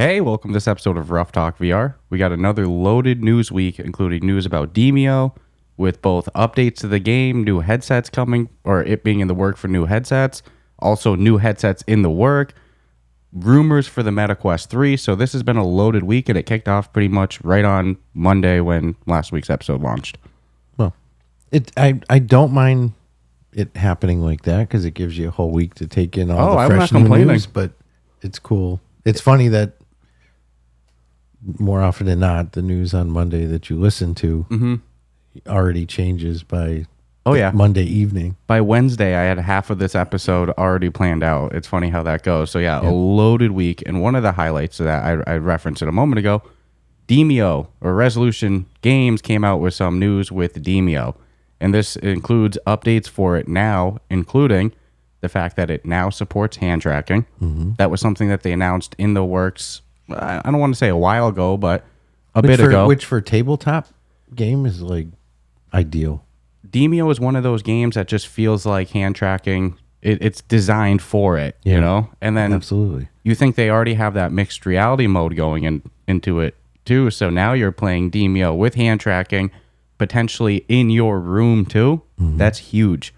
Hey, welcome to this episode of Ruff Talk VR. We got another loaded news week, including news about Demio, with both updates to the game, new headsets coming, or it being in the work for new headsets, also new headsets in the work, rumors for the Meta Quest 3. So this has been a loaded week, and it kicked off pretty much right on Monday when last week's episode launched. Well, I don't mind it happening like that because it gives you a whole week to take in all the fresh new news, but it's cool. It's funny that more often than not, the news on Monday that you listen to already changes by Monday evening. By Wednesday, I had half of this episode already planned out. It's funny how that goes. So a loaded week. And one of the highlights of that, I referenced it a moment ago, Demio, or Resolution Games, came out with some news with Demio. And this includes updates for it now, including the fact that it now supports hand tracking. That was something that they announced in the works, I don't want to say a while ago, but a bit ago. Which for tabletop game is like ideal. Demio is one of those games that just feels like hand tracking. It's designed for it, you know? And then absolutely, you think they already have that mixed reality mode going into it too. So now you're playing Demio with hand tracking, potentially in your room too. That's huge.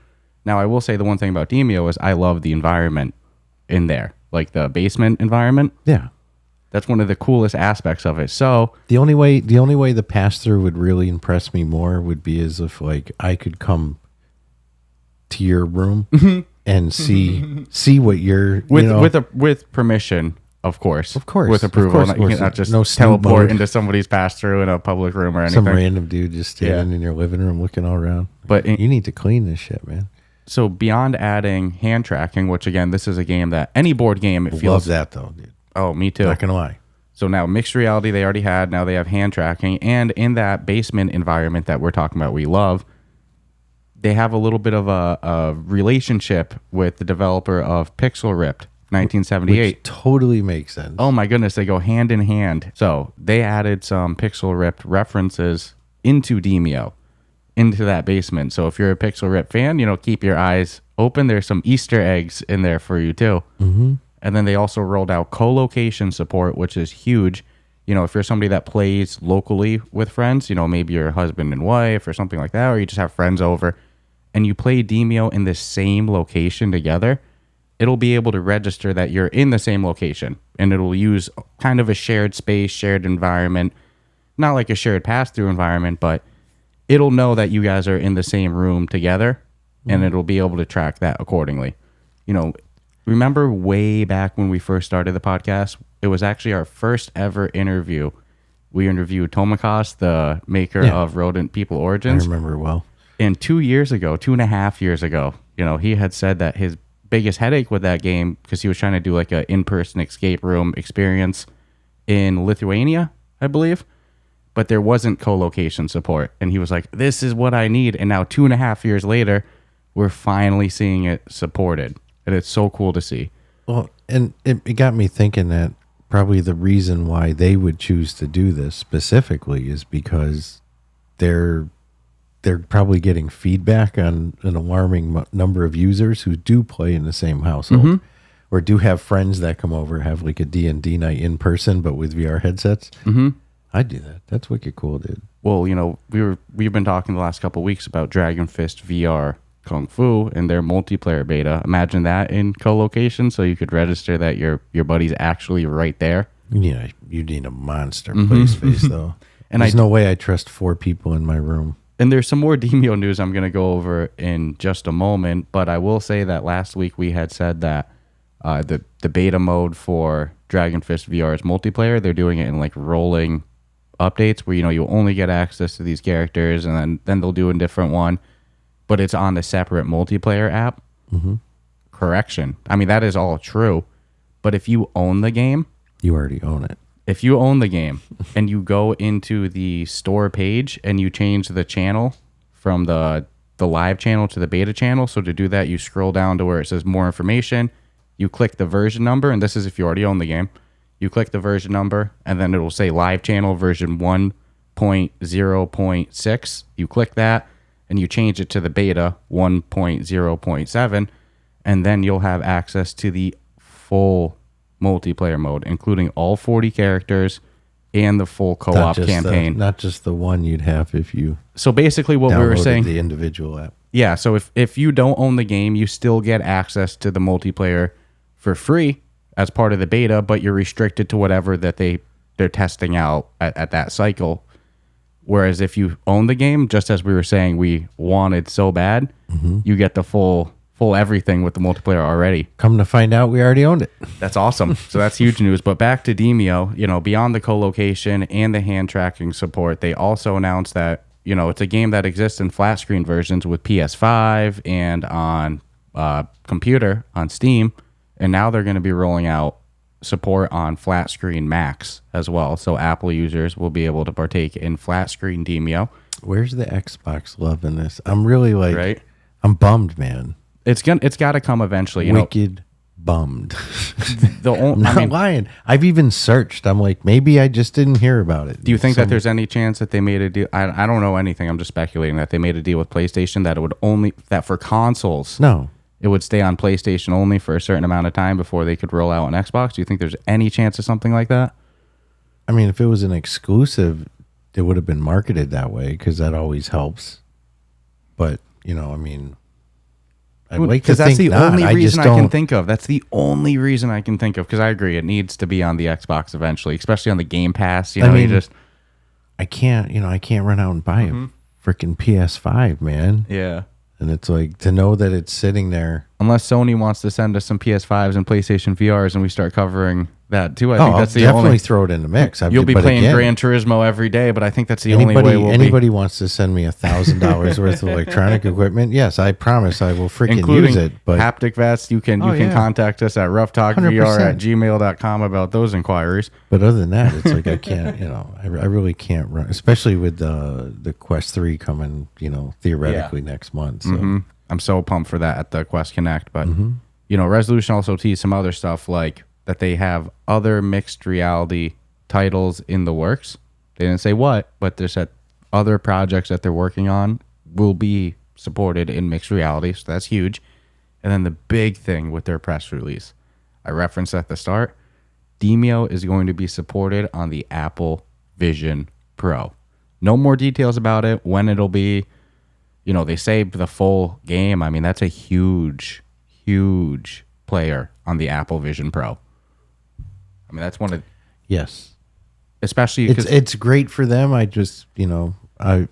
Now, I will say the one thing about Demio is I love the environment in there, like the basement environment. Yeah. That's one of the coolest aspects of it. So the only way the pass-through would really impress me more would be as if like I could come to your room and see what you're with permission, of course, with approval. You cannot just teleport into somebody's pass-through in a public room or anything. Some random dude just standing in your living room looking all around. But you need to clean this shit, man. So beyond adding hand tracking, which again, this is a game that any board game feels. Love that though, dude. Oh, me too. Not gonna lie. So now mixed reality they already had. Now they have hand tracking, and in that basement environment that we're talking about, we love. They have a little bit of a relationship with the developer of Pixel Ripped 1978. Which totally makes sense. Oh my goodness, they go hand in hand. So they added some Pixel Ripped references into Demio, into that basement. So if you're a Pixel Ripped fan, keep your eyes open. There's some Easter eggs in there for you too. And then they also rolled out co-location support, which is huge. If you're somebody that plays locally with friends, maybe you're husband and wife or something like that, or you just have friends over, and you play Demio in the same location together, it'll be able to register that you're in the same location, and it'll use kind of a shared space, shared environment, not like a shared pass-through environment, but it'll know that you guys are in the same room together, and it'll be able to track that accordingly. Remember way back when we first started the podcast, it was actually our first ever interview. We interviewed Tomakas, the maker of Rodent People Origins. I remember well. And 2.5 years ago, he had said that his biggest headache with that game, because he was trying to do like an in-person escape room experience in Lithuania, I believe, but there wasn't co-location support. And he was like, this is what I need. And now 2.5 years later, we're finally seeing it supported. And it's so cool to see. Well, and it got me thinking that probably the reason why they would choose to do this specifically is because they're probably getting feedback on an alarming number of users who do play in the same household or do have friends that come over, have like a D&D night in person, but with VR headsets. I'd do that. That's wicked cool, dude. Well, we've been talking the last couple of weeks about Dragon Fist VR Kung Fu and their multiplayer beta. Imagine that in co-location, so you could register that your buddy's actually right there. Yeah, you need a monster play space though. And there's no way I trust 4 people in my room. And there's some more Demio news I'm going to go over in just a moment, but I will say that last week we had said that the beta mode for Dragon Fist VR's multiplayer, they're doing it in like rolling updates where you only get access to these characters, and then they'll do a different one. But it's on the separate multiplayer app. Correction. I mean, that is all true. But if you own the game... You already own it. If you own the game and you go into the store page and you change the channel from the live channel to the beta channel, so to do that, you scroll down to where it says more information. You click the version number, and this is if you already own the game. You click the version number, and then it'll say live channel version 1.0.6. You click that. And you change it to the beta 1.0.7, and then you'll have access to the full multiplayer mode, including all 40 characters and the full co-op Not just campaign. not just the one you'd have if you So basically what we were downloaded saying, the individual app. yeah, so if you don't own the game, you still get access to the multiplayer for free as part of the beta, but you're restricted to whatever that they're testing out at that cycle. Whereas if you own the game, just as we were saying, we wanted so bad, you get the full everything with the multiplayer already. Come to find out, we already owned it. That's awesome. So that's huge news. But back to Demio, beyond the co-location and the hand tracking support, they also announced that, it's a game that exists in flat screen versions with PS5 and on computer on Steam. And now they're going to be rolling out support on flat screen Macs as well. So Apple users will be able to partake in flat screen Demio. Where's the Xbox love in this? I'm really Right? I'm bummed, man. It's got to come eventually. Wicked bummed. I'm I'm not lying. I've even searched. I'm like, maybe I just didn't hear about it. Do you think that there's any chance that they made a deal? I don't know anything. I'm just speculating that they made a deal with PlayStation that for consoles. No. It would stay on PlayStation only for a certain amount of time before they could roll out on Xbox. Do you think there's any chance of something like that? I mean, if it was an exclusive, it would have been marketed that way because that always helps. But, I'd like to that's think the not. only I reason just I can don't. think of. That's the only reason I can think of, because I agree it needs to be on the Xbox eventually, especially on the Game Pass. I can't run out and buy a freaking PS5, man. Yeah. And it's like to know that it's sitting there. Unless Sony wants to send us some PS5s and PlayStation VRs and we start covering that too. I I'll think that's the definitely only. throw it in the mix. You'll be playing Gran Turismo every day, but I think that's the only way we'll anybody wants to send me $1,000 worth of electronic equipment, yes, I promise I will freaking including use it. But haptic vests. You can yeah. contact us at roughtalkvr@gmail.com about those inquiries. But other than that, it's like I can't, I really can't run, especially with the Quest 3 coming, theoretically next month. So. I'm so pumped for that at the Quest Connect. But, Resolution also teased some other stuff like that they have other mixed reality titles in the works. They didn't say what, but they said other projects that they're working on will be supported in mixed reality. So that's huge. And then the big thing with their press release, I referenced at the start, Demio is going to be supported on the Apple Vision Pro. No more details about it, when it'll be. They say the full game. I mean, that's a huge, huge player on the Apple Vision Pro. I mean, that's one of... Yes. Especially because... It's great for them. I just, the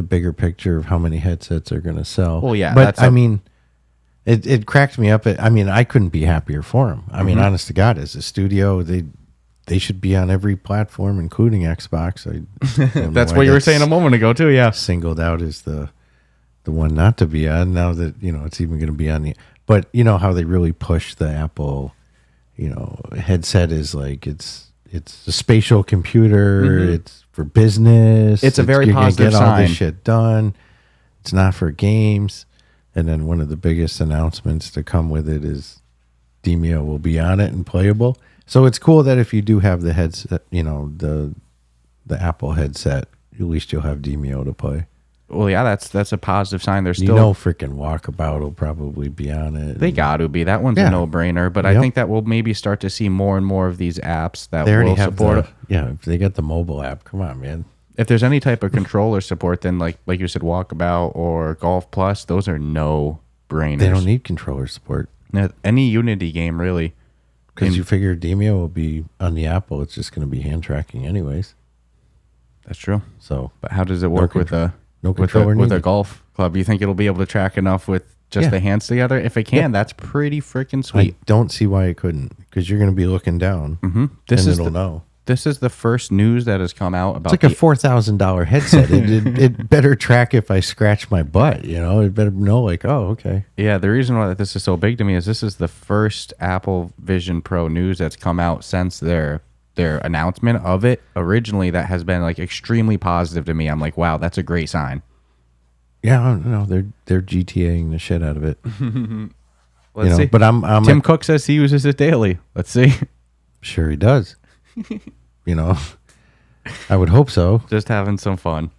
bigger picture of how many headsets are going to sell. Well, yeah. But, it cracked me up. I couldn't be happier for them. I mean, honest to God, as a studio, they should be on every platform, including Xbox. That's what you were saying a moment ago, too, yeah. Singled out as the one not to be on, now that it's even going to be on the, but how they really push the Apple headset is like it's a spatial computer, it's for business, it's a very positive get sign. All this shit done. It's not for games. And then one of the biggest announcements to come with it is Demio will be on it and playable. So it's cool that if you do have the headset, the Apple headset, at least you'll have Demio to play. Well, yeah, that's a positive sign. There's still freaking Walkabout will probably be on it. They got to be. That one's a no-brainer. But I think that we'll maybe start to see more and more of these apps that will support. If they got the mobile app, come on, man. If there's any type of controller support, then like you said, Walkabout or Golf Plus, those are no-brainers. They don't need controller support. Any Unity game, really. Because you figure Demio will be on the Apple. It's just going to be hand tracking anyways. That's true. So, but how does it work with a golf club? You think it'll be able to track enough with just the hands together? If it can, that's pretty freaking sweet. I don't see why it couldn't, because you're going to be looking down, and it'll know. This is the first news that has come out about. It's like a $4,000 headset. it better track if I scratch my butt. It better know, like, oh, okay. Yeah, the reason why this is so big to me is this is the first Apple Vision Pro news that's come out since their announcement of it originally that has been like extremely positive to me. I'm like, wow, that's a great sign. Yeah, no, they're GTAing the shit out of it. Let's see. But Tim Cook says he uses it daily. Let's see. Sure he does. I would hope so. Just having some fun.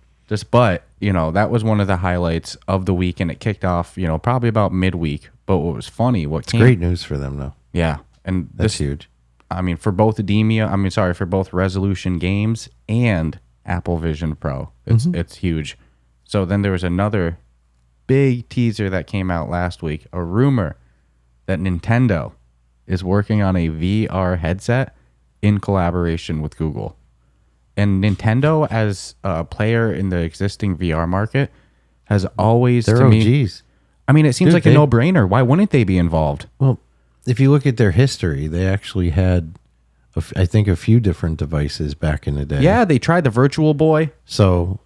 But that was one of the highlights of the week, and it kicked off, probably about midweek. But what was funny, it's great news for them, though. Yeah, and that's huge. I mean, for both for both resolution games and Apple Vision Pro. It's huge. So then there was another big teaser that came out last week, a rumor that Nintendo is working on a VR headset in collaboration with Google. And Nintendo, as a player in the existing VR market, has always, They're to me, OGs. I mean, it seems like a no-brainer. Why wouldn't they be involved? Well, if you look at their history, they actually had, I think, a few different devices back in the day. Yeah, they tried the Virtual Boy. So,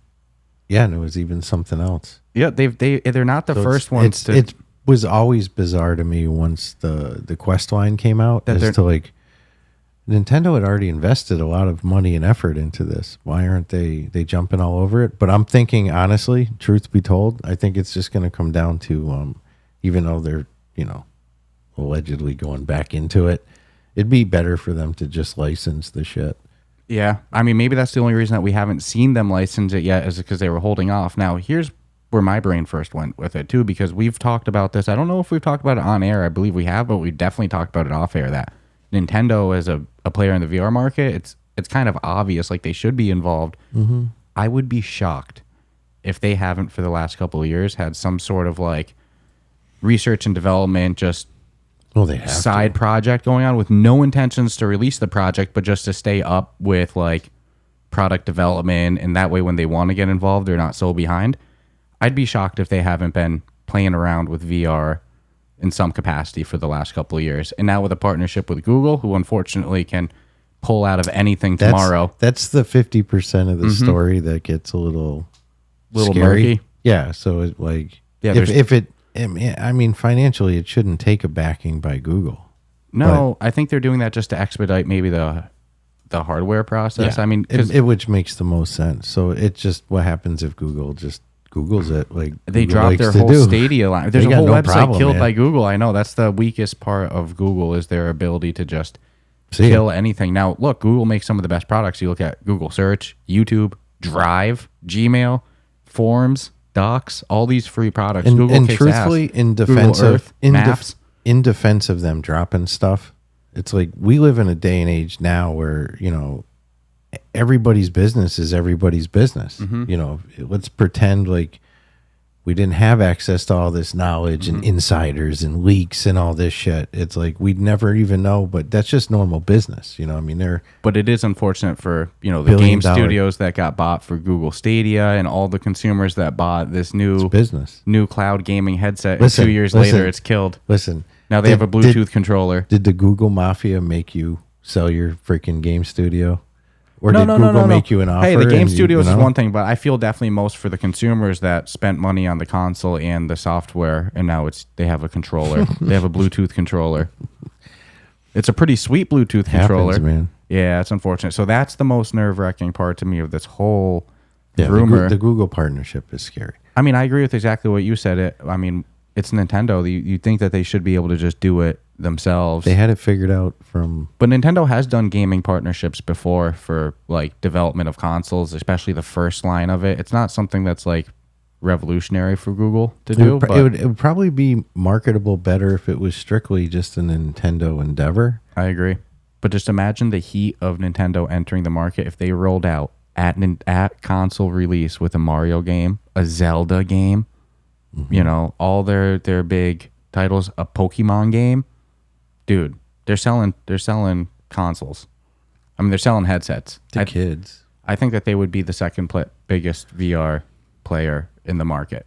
yeah, and it was even something else. Yeah, they're not the first ones. It was always bizarre to me once the Quest-Line came out, as to like, Nintendo had already invested a lot of money and effort into this. Why aren't they jumping all over it? But I'm thinking, honestly, truth be told, I think it's just going to come down to, even though they're, allegedly going back into it, it'd be better for them to just license the shit. Yeah. I mean, maybe that's the only reason that we haven't seen them license it yet, is because they were holding off. Now, here's where my brain first went with it, too, because we've talked about this. I don't know if we've talked about it on air. I believe we have, but we definitely talked about it off air, that Nintendo, as a player in the VR market, it's kind of obvious, like they should be involved. Mm-hmm. I would be shocked if they haven't, for the last couple of years, had some sort of like research and development, just side project going on with no intentions to release the project, but just to stay up with like product development, and that way when they want to get involved, they're not so behind. I'd be shocked if they haven't been playing around with VR in some capacity for the last couple of years. And now with a partnership with Google, who unfortunately can pull out of anything tomorrow. That's the 50% of the story that gets a little scary. Murky. Yeah, so it like, I mean, financially, it shouldn't take a backing by Google. No, I think they're doing that just to expedite maybe the hardware process. Yeah, I mean, which makes the most sense. So it's just, what happens if Google just Google's it? Like, they Google dropped their whole Stadia line. There's a whole website killed by Google. I know that's the weakest part of Google, is their ability to just kill anything. Now, look, Google makes some of the best products. You look at Google Search, YouTube, Drive, Gmail, Forms, Docs, all these free products. And, Google kicks truthfully, ass. in defense Google Earth, Maps. In defense of them dropping stuff, it's like, we live in a day and age now where, everybody's business is everybody's business. Mm-hmm. Let's pretend like we didn't have access to all this knowledge and insiders and leaks and all this shit. It's like, we'd never even know, but that's just normal business. I mean, but it is unfortunate for, the game studios that got bought for Google Stadia, and all the consumers that bought this new cloud gaming headset. And 2 years later, it's killed. Listen, now they have a Bluetooth controller. Did the Google Mafia make you sell your freaking game studio? Or did Google make you an offer? Hey, the game studios is one thing, but I feel definitely most for the consumers that spent money on the console and the software, and now they have a controller. They have a Bluetooth controller. It's a pretty sweet Bluetooth controller. Happens, man. Yeah, it's unfortunate. So that's the most nerve-wracking part to me of this whole rumor. The Google partnership is scary. I mean, I agree with exactly what you said. I mean, it's Nintendo. You think that they should be able to just do it themselves. They had it figured out But Nintendo has done gaming partnerships before for like development of consoles, especially the first line of it. It's not something that's like revolutionary for Google to do. It would probably be marketable better if it was strictly just a Nintendo endeavor. I agree. But just imagine the heat of Nintendo entering the market if they rolled out at console release with a Mario game, a Zelda game, all their big titles, a Pokemon game. Dude, they're selling consoles. I mean, they're selling headsets. Kids. I think that they would be the second biggest VR player in the market,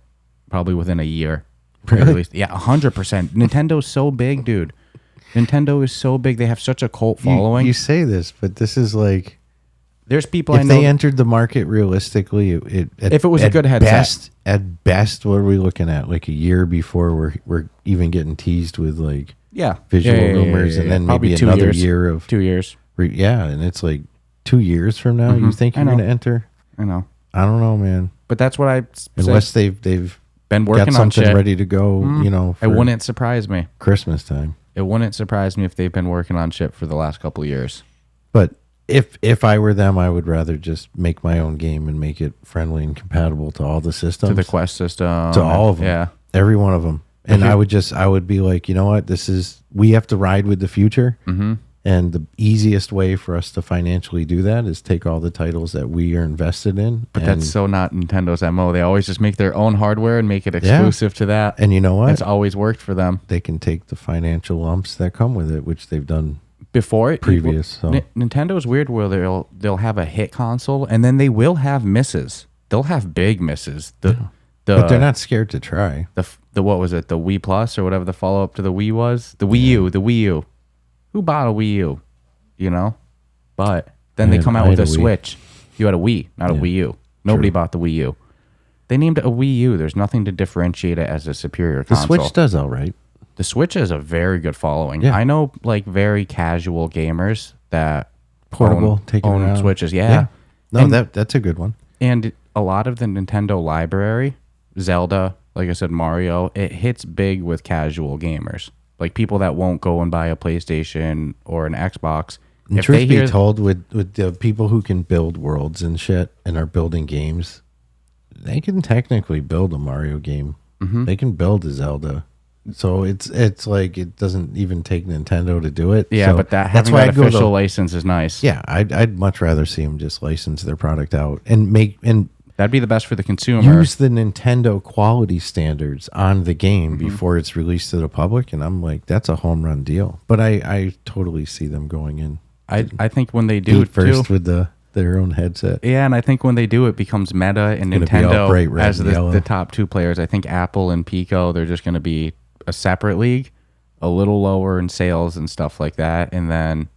probably within a year. Really? At least. Yeah, 100%. Nintendo's so big, dude. Nintendo is so big. They have such a cult following. You say this, but this is like, there's people if I know. they entered the market realistically, if it was a good headset. At best, what are we looking at? Like a year before we're even getting teased with like visual rumors, and then probably maybe another year of 2 years. And it's like 2 years from now. You think you're going to enter? I know. I don't know, man. But that's what I said. Unless they've been working got on something shit ready to go, it wouldn't surprise me. Christmas time. It wouldn't surprise me if they've been working on shit for the last couple of years. But if I were them, I would rather just make my own game and make it friendly and compatible to all the systems. To the Quest system. To all of them. Yeah. Every one of them. And I would be like, you know what? We have to ride with the future. Mm-hmm. And the easiest way for us to financially do that is take all the titles that we are invested in. But that's so not Nintendo's MO. They always just make their own hardware and make it exclusive to that. And you know what? It's always worked for them. They can take the financial lumps that come with it, which they've done before previous. So. Nintendo's weird where they'll have a hit console and then they will have misses. They'll have big misses. But they're not scared to try. The what was it? The Wii Plus or whatever the follow up to the Wii was? The Wii U. The Wii U. Who bought a Wii U? You know? But then they come out with a Switch. You had a Wii, not a Wii U. Nobody bought the Wii U. They named it a Wii U. There's nothing to differentiate it as a superior console. The Switch does all right. The Switch has a very good following. Yeah. I know like very casual gamers that own Switches. Yeah. No, that's a good one. And a lot of the Nintendo library, Zelda, like I said, Mario, it hits big with casual gamers. Like people that won't go and buy a PlayStation or an Xbox. And truth be told, with the people who can build worlds and shit and are building games, they can technically build a Mario game. Mm-hmm. They can build a Zelda. So it's like it doesn't even take Nintendo to do it. Yeah, so but having that official license is nice. Yeah, I'd much rather see them just license their product out and that'd be the best for the consumer. Use the Nintendo quality standards on the game before it's released to the public, and I'm like, that's a home run deal. But I totally see them going in. I think when they do it first with their own headset. Yeah, and I think when they do it becomes meta and Nintendo as the top two players. I think Apple and Pico, they're just going to be a separate league, a little lower in sales and stuff like that, and then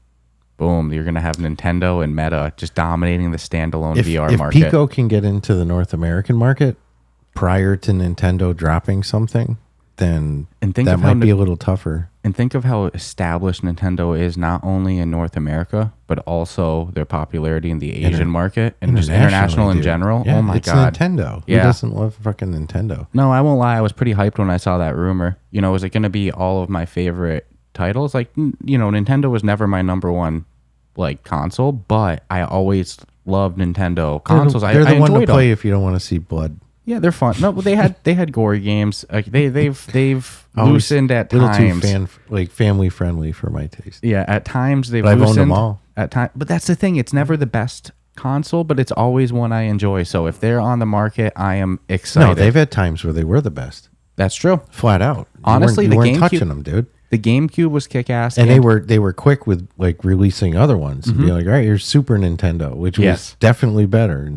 boom, you're going to have Nintendo and Meta just dominating the standalone VR market. If Pico can get into the North American market prior to Nintendo dropping something, then that might be a little tougher. And think of how established Nintendo is not only in North America, but also their popularity in the Asian market and just international in general. Yeah, oh my God. It's Nintendo. Who doesn't love fucking Nintendo? No, I won't lie. I was pretty hyped when I saw that rumor. You know, is it going to be all of my favorite titles? Like, you know, Nintendo was never my number one like console, but I always loved Nintendo consoles. They're the one to play if you don't want to see blood. Yeah, they're fun. No, they had gory games. Like they've loosened at times. Too family friendly for my taste. Yeah, at times they've loosened. I've owned them all. At time, but that's the thing. It's never the best console, but it's always one I enjoy. So if they're on the market, I am excited. No, they've had times where they were the best. That's true. Flat out. Honestly, you weren't touching them, dude. The GameCube was kick-ass. And they were quick with like releasing other ones. Mm-hmm. Being like, all right, here's Super Nintendo, which was definitely better.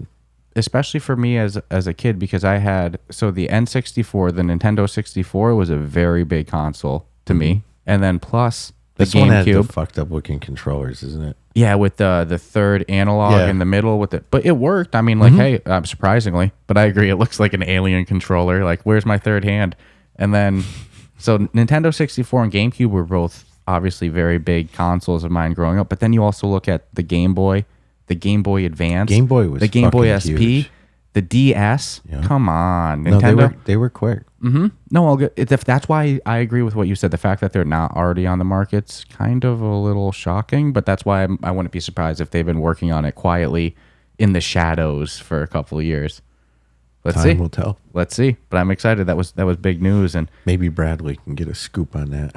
Especially for me as a kid, because I had, so the N64, the Nintendo 64 was a very big console to me. And then plus the this GameCube. One had the fucked up looking controllers, isn't it? Yeah, with the third analog in the middle with it. But it worked. I mean, like, hey, surprisingly. But I agree, it looks like an alien controller. Like, where's my third hand? And then, so Nintendo 64 and GameCube were both obviously very big consoles of mine growing up. But then you also look at the Game Boy, the Game Boy Advance, Game Boy was the Game Boy SP, huge. the DS. Yeah. Come on, Nintendo. No, they were quick. Mm-hmm. No, if that's why I agree with what you said. The fact that they're not already on the market's kind of a little shocking, but that's why I wouldn't be surprised if they've been working on it quietly in the shadows for a couple of years. Let's see. Time will tell. Let's see. But I'm excited. That was big news, and maybe Bradley can get a scoop on that.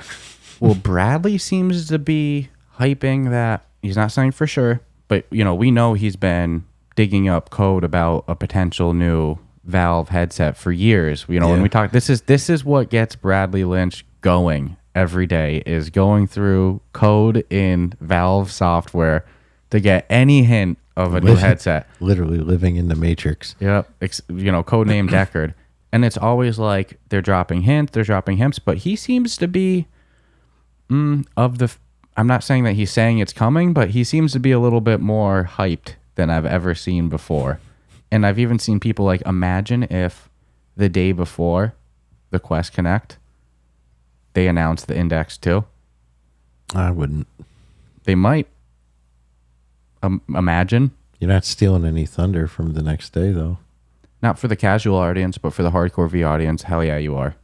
Well, Bradley seems to be hyping that. He's not saying for sure. But, you know, we know he's been digging up code about a potential new Valve headset for years. You know, when we talk, this is what gets Bradley Lynch going every day, is going through code in Valve software to get any hint of a new headset. Literally living in the Matrix. Yep. You know, codename Deckard. And it's always like they're dropping hints, but he seems to be I'm not saying that he's saying it's coming, but he seems to be a little bit more hyped than I've ever seen before. And I've even seen people like, imagine if the day before the Quest Connect, they announced the Index 2. I wouldn't. They might. Imagine. You're not stealing any thunder from the next day, though. Not for the casual audience, but for the hardcore V audience, hell yeah, you are.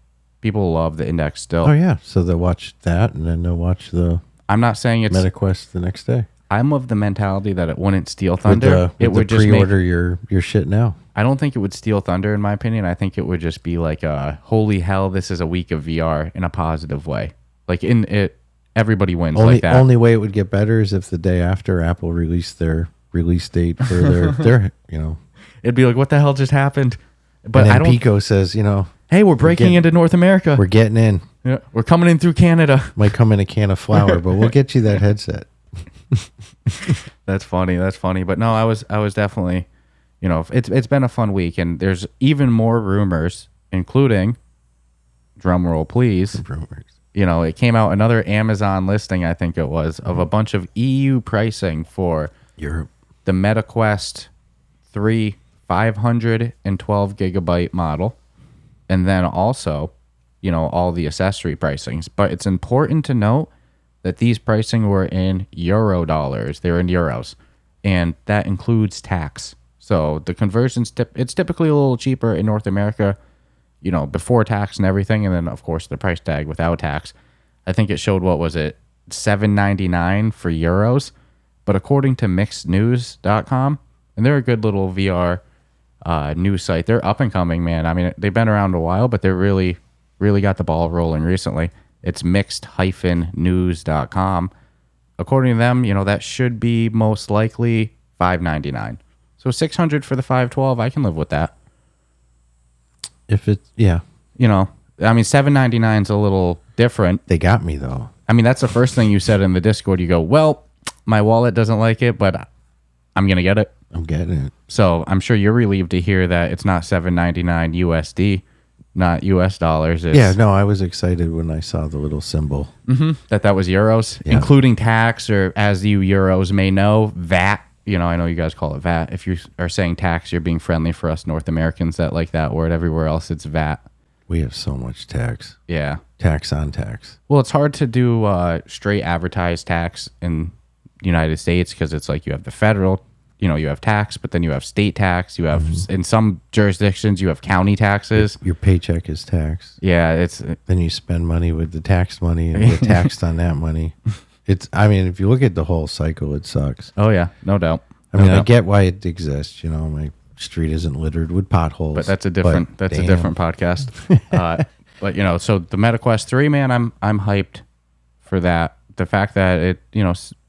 People love the Index still. Oh, yeah. So they'll watch that, and then they'll watch the... I'm not saying it's MetaQuest the next day. I'm of the mentality that it wouldn't steal thunder. It would just pre-order your shit now. I don't think it would steal thunder, in my opinion. I think it would just be like, holy hell, this is a week of VR in a positive way. Like everybody wins like that. Only way it would get better is if the day after Apple released their release date for their It'd be like, what the hell just happened? But and then I don't. Pico says, Hey, we're breaking into North America. we're getting in. Yeah, we're coming in through Canada. Might come in a can of flour, but we'll get you that headset. That's funny. But no, I was definitely, it's been a fun week, and there's even more rumors, including, drum roll please. Rumors. It came out another Amazon listing, I think it was, of a bunch of EU pricing for Europe. The Meta Quest 3 512 gigabyte model, and then also, all the accessory pricings. But it's important to note that these pricing were in euro dollars. They're in euros, and that includes tax. So the conversion's it's typically a little cheaper in North America, before tax and everything, and then of course the price tag without tax. I think it showed, what was it, $7.99 for euros. But according to mixednews.com, and they're a good little VR news site. They're up and coming, man. I mean, they've been around a while, but they're really got the ball rolling recently. It's mixed-news.com. According to them, that should be most likely $599. So $600 for the 512, I can live with that. If it, yeah. $799 is a little different. They got me, though. I mean, that's the first thing you said in the Discord. You go, well, my wallet doesn't like it, but I'm going to get it. I'm getting it. So I'm sure you're relieved to hear that it's not $7.99 USD, not US dollars. It's, I was excited when I saw the little symbol. Mm-hmm, that was euros, including tax, or as you Euros may know, VAT. I know you guys call it VAT. If you are saying tax, you're being friendly for us North Americans that like that word. Everywhere else, it's VAT. We have so much tax. Yeah. Tax on tax. Well, it's hard to do straight advertised tax in the United States because it's like you have the federal, you have tax, but then you have state tax. You have, in some jurisdictions, you have county taxes. Your paycheck is taxed. Yeah. Then you spend money with the taxed money and get taxed on that money. If you look at the whole cycle, it sucks. Oh, yeah. No doubt. I get why it exists. My street isn't littered with potholes. But that's a different podcast. But so the Meta Quest 3, man, I'm hyped for that. The fact that it,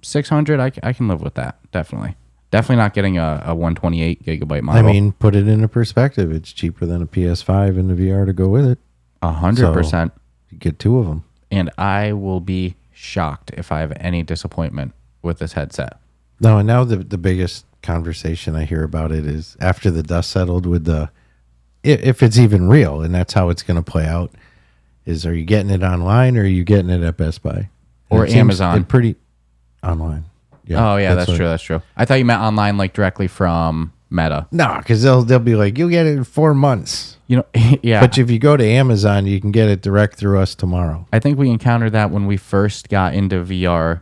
600, I can live with that. Definitely not getting a 128 gigabyte model. Put it into perspective. It's cheaper than a PS5 and the VR to go with it. 100%. You get two of them. And I will be shocked if I have any disappointment with this headset. No, and now the biggest conversation I hear about it is after the dust settled with if it's even real, and that's how it's going to play out, are you getting it online or are you getting it at Best Buy? Or Amazon? Pretty online. Yeah, oh, yeah, that's true. I thought you meant online, like directly from Meta. No, because they'll be like, you'll get it in 4 months. Yeah. But if you go to Amazon, you can get it direct through us tomorrow. I think we encountered that when we first got into VR,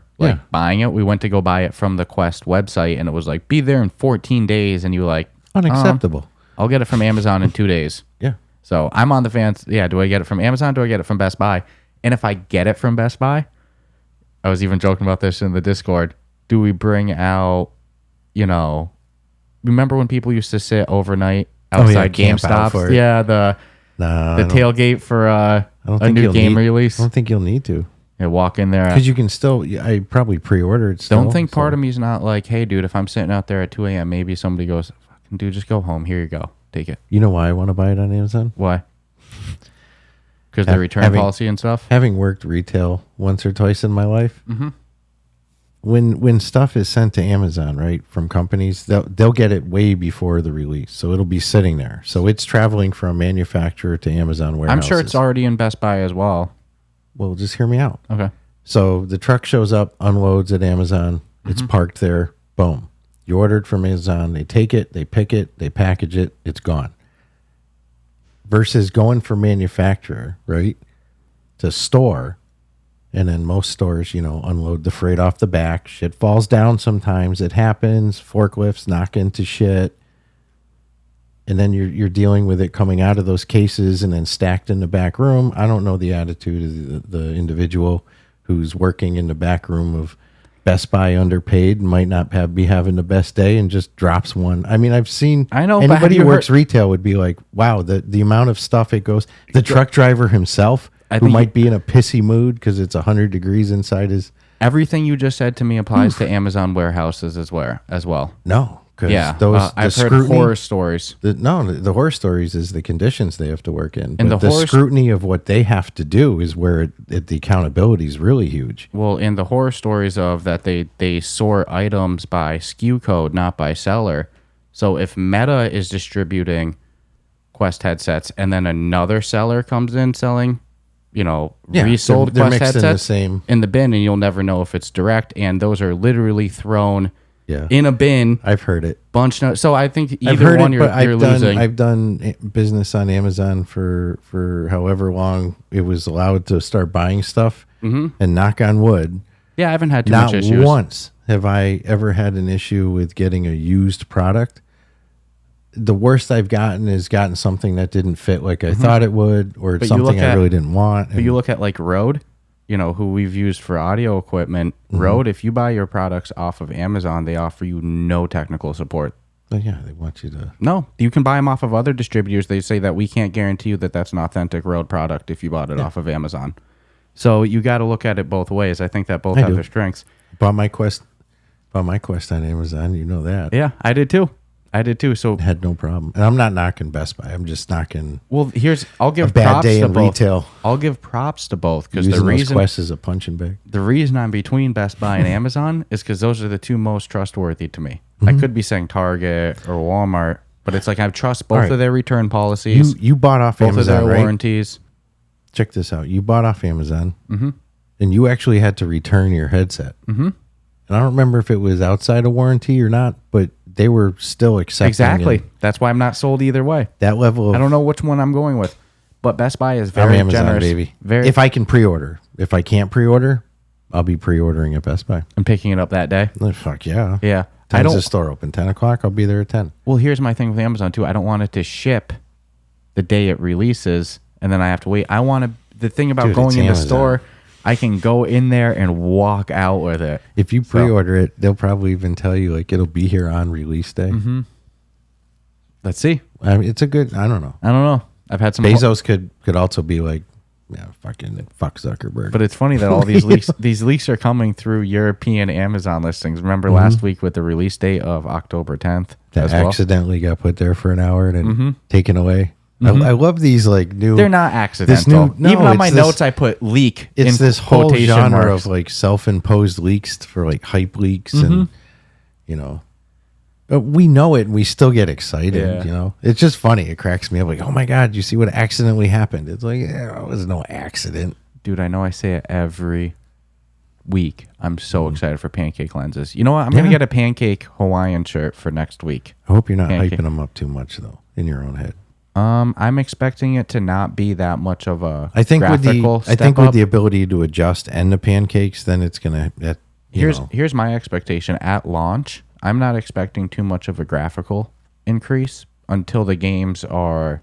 buying it. We went to go buy it from the Quest website, and it was like, be there in 14 days. And you were like, unacceptable. I'll get it from Amazon in 2 days. Yeah. So I'm on the fence. Yeah, do I get it from Amazon? Do I get it from Best Buy? And if I get it from Best Buy, I was even joking about this in the Discord. Do we bring out, remember when people used to sit overnight outside GameStops? Yeah, the tailgate for a new game release. I don't think you'll need to. Yeah, walk in there. Because you can still, I probably pre-order it still. Don't think part of me is not like, hey, dude, if I'm sitting out there at 2 a.m., maybe somebody goes, fucking dude, just go home. Here you go. Take it. You know why I want to buy it on Amazon? Why? Because the return policy and stuff? Having worked retail once or twice in my life, when stuff is sent to Amazon, right, from companies, they'll get it way before the release. So it'll be sitting there. So it's traveling from manufacturer to Amazon warehouses. I'm sure it's already in Best Buy as well. Well, just hear me out. Okay. So the truck shows up, unloads at Amazon. It's parked there. Boom. You ordered from Amazon. They take it, they pick it, they package it. It's gone. Versus going from manufacturer, right, to store. And then most stores, unload the freight off the back. Shit falls down sometimes. It happens. Forklifts knock into shit. And then you're dealing with it coming out of those cases and then stacked in the back room. I don't know the attitude of the individual who's working in the back room of Best Buy, underpaid, might not be having the best day and just drops one. I I've seen. I know. Anybody who works retail would be like, wow, the amount of stuff it goes. The truck driver himself I who think might be in a pissy mood because it's 100 degrees inside his. everything you just said to me applies to Amazon warehouses as well. No, because Yeah, I've heard scrutiny, horror stories. the horror stories is the conditions they have to work in. And But the scrutiny of what they have to do is where the accountability is really huge. Well, in the horror stories of that they sort items by SKU code, not by seller. So if Meta is distributing Quest headsets and then another seller comes in selling, resold they're Quest mixed headsets in the bin, and you'll never know if it's direct. And those are literally thrown in a bin. I've heard it. So I think I've either heard one it, you're but losing. I've done business on Amazon for however long it was allowed to start buying stuff, and knock on wood, I haven't had too much issues. Not once have I ever had an issue with getting a used product. The worst I've gotten is gotten something that didn't fit like I thought it would, or it's something I really didn't want. But you look at like Rode, who we've used for audio equipment. Rode, if you buy your products off of Amazon, they offer you no technical support. Oh, yeah, they want you to. No, you can buy them off of other distributors. They say that we can't guarantee you that that's an authentic Rode product if you bought it off of Amazon. So you got to look at it both ways. I think that both have their strengths. Bought my Quest on Amazon. You know that. Yeah, I did too. So had no problem. And I'm not knocking Best Buy. I'm just knocking. Well, I'll give a bad props day to in both. retail. I'll give props to both because the reason Quest is a punching bag. The reason I'm between Best Buy and Amazon is because those are the two most trustworthy to me. I could be saying Target or Walmart, but it's like I trust both of their return policies. You bought off both Amazon, of their right? warranties. Check this out. You bought off Amazon, and you actually had to return your headset. And I don't remember if it was outside of warranty or not, but they were still accepting. Exactly. That's why I'm not sold either way. That level of, I don't know which one I'm going with, but Best Buy is very Amazon, generous. Baby. If I can pre-order. If I can't pre-order, I'll be pre-ordering at Best Buy. And picking it up that day. Fuck yeah. Yeah. Time's the store open 10 o'clock. I'll be there at 10. Well, here's my thing with Amazon too. I don't want it to ship the day it releases, and then I have to wait. I want the thing about going in the store. I can go in there and walk out with it. If you pre-order it, they'll probably even tell you like it'll be here on release day. Let's see. I mean, it's a good. I don't know. I've had some. Bezos could also be like, fucking fuck Zuckerberg. But it's funny that all these leaks, these leaks are coming through European Amazon listings. Remember last week with the release date of October 10th, that accidentally got put there for an hour and then taken away. I love these like new. They're not accidental. Even on my notes, I put leak. It's this whole genre marks. of like self-imposed leaks for like hype leaks, and we know it and we still get excited. It's just funny. It cracks me up. Like, oh my god, you see what accidentally happened? It's like it was no accident, dude. I know I say it every week. I'm so excited for pancake lenses. You know what? I'm gonna get a pancake Hawaiian shirt for next week. I hope you're not hyping them up too much though in your own head. I'm expecting it to not be that much of a with the ability to adjust and the pancakes, then it's gonna. Here's my expectation at launch. I'm not expecting too much of a graphical increase until the games are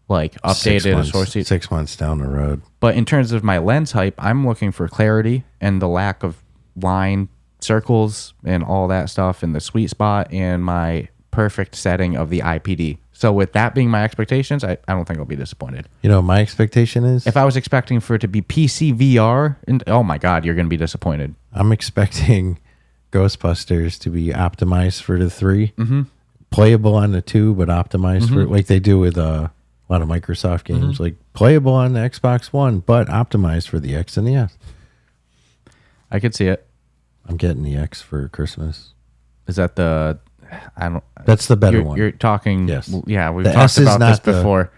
like updated. 6 months down the road. But in terms of my lens hype, I'm looking for clarity and the lack of line circles and all that stuff in the sweet spot and my perfect setting of the IPD. So with that being my expectations, I don't think I'll be disappointed. My expectation is if I was expecting for it to be PC VR, and oh my God, you're going to be disappointed. I'm expecting Ghostbusters to be optimized for the 3, playable on the 2, but optimized for like they do with a lot of Microsoft games, like playable on the Xbox One, but optimized for the X and the S. I could see it. I'm getting the X for Christmas. Is that the? That's the better one. You're talking. Yes. Yeah, we've talked about this before.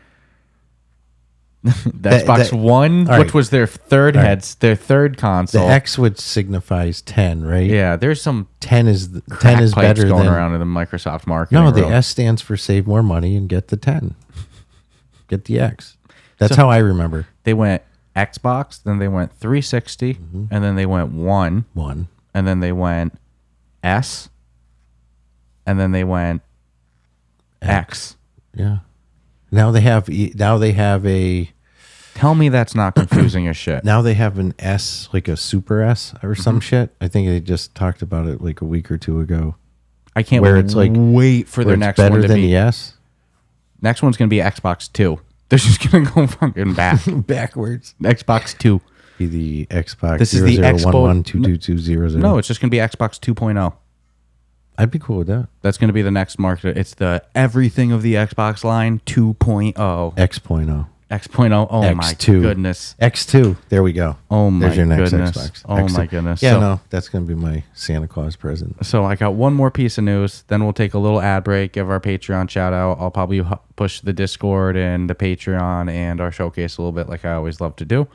The Xbox One, which was their third their third console. The X which signifies 10, right? Yeah, there's some 10 is better going than around in the Microsoft marketing. No, the S stands for save more money and get the 10. Get the X. That's how I remember. They went Xbox, then they went 360, and then they went One, and then they went S, and then they went X. Yeah. Now they have a. Tell me that's not confusing as shit. Now they have an S, like a Super S or some shit. I think they just talked about it like a week or two ago. I can't wait for their next one to than be the S. Next one's going to be Xbox 2. They're just going to go fucking back. backwards. Xbox 2. Be the Xbox. This is the Xbox. 00112220. No, it's just going to be Xbox 2.0. I'd be cool with that. That's going to be the next market. It's the everything of the Xbox line 2.0. X.0. X.0. Oh X2. my goodness. X2. There we go. Oh my There's your next goodness. Xbox. Oh X2. my goodness. Yeah, So- no, that's going to be my Santa Claus present. So I got one more piece of news. Then we'll take a little ad break, give our Patreon shout out. I'll probably push the Discord and the Patreon and our showcase a little bit like I always love to do.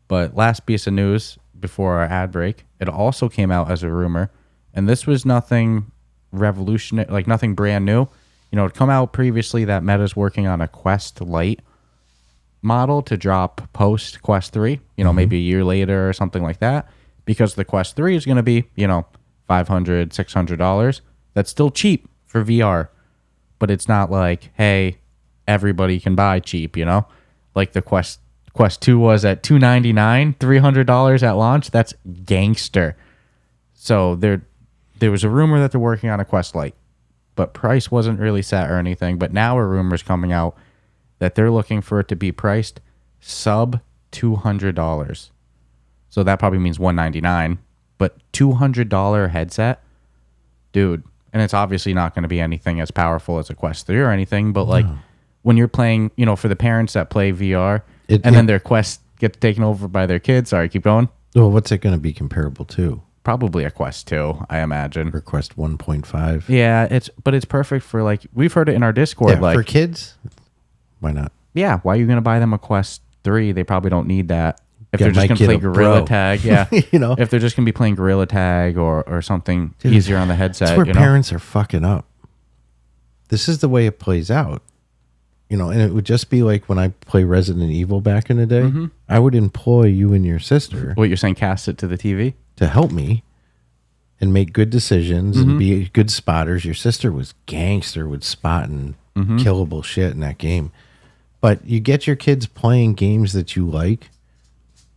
But last piece of news before our ad break, it also came out as a rumor. And this was nothing revolutionary, like nothing brand new. You know, it come out previously that Meta's working on a Quest-Lite model to drop post Quest 3, you know, maybe a year later or something like that, because the Quest 3 is going to be, you know, $500, $600. That's still cheap for VR, but it's not like, hey, everybody can buy cheap, you know, like the Quest 2 was at $299, $300 at launch. That's gangster. So there was a rumor that they're working on a Quest-Lite, but price wasn't really set or anything. But now a rumor's coming out that they're looking for it to be priced sub $200. So that probably means $199, but $200 headset, dude. And it's obviously not going to be anything as powerful as a Quest 3 or anything, but like when you're playing, you know, for the parents that play VR then their Quest gets taken over by their kids. Sorry, keep going. Well, what's it going to be comparable to? Probably a Quest 2, I imagine. Or Quest 1.5? Yeah, it's perfect for like, we've heard it in our Discord. Yeah, like, for kids, why not? yeah, why are you going to buy them a Quest 3? They probably don't need that. If Yeah, they're just might going to get play a Gorilla Pro. Tag, yeah. You know? If they're just going to be playing Gorilla Tag or something Dude, easier on the headset, That's where you know? parents are fucking up. This is the way it plays out. You know, and it would just be like when I play Resident Evil back in the day, I would employ you and your sister What you're saying, cast it to the TV? to help me and make good decisions and be good spotters. Your sister was gangster with spotting killable shit in that game. But you get your kids playing games that you like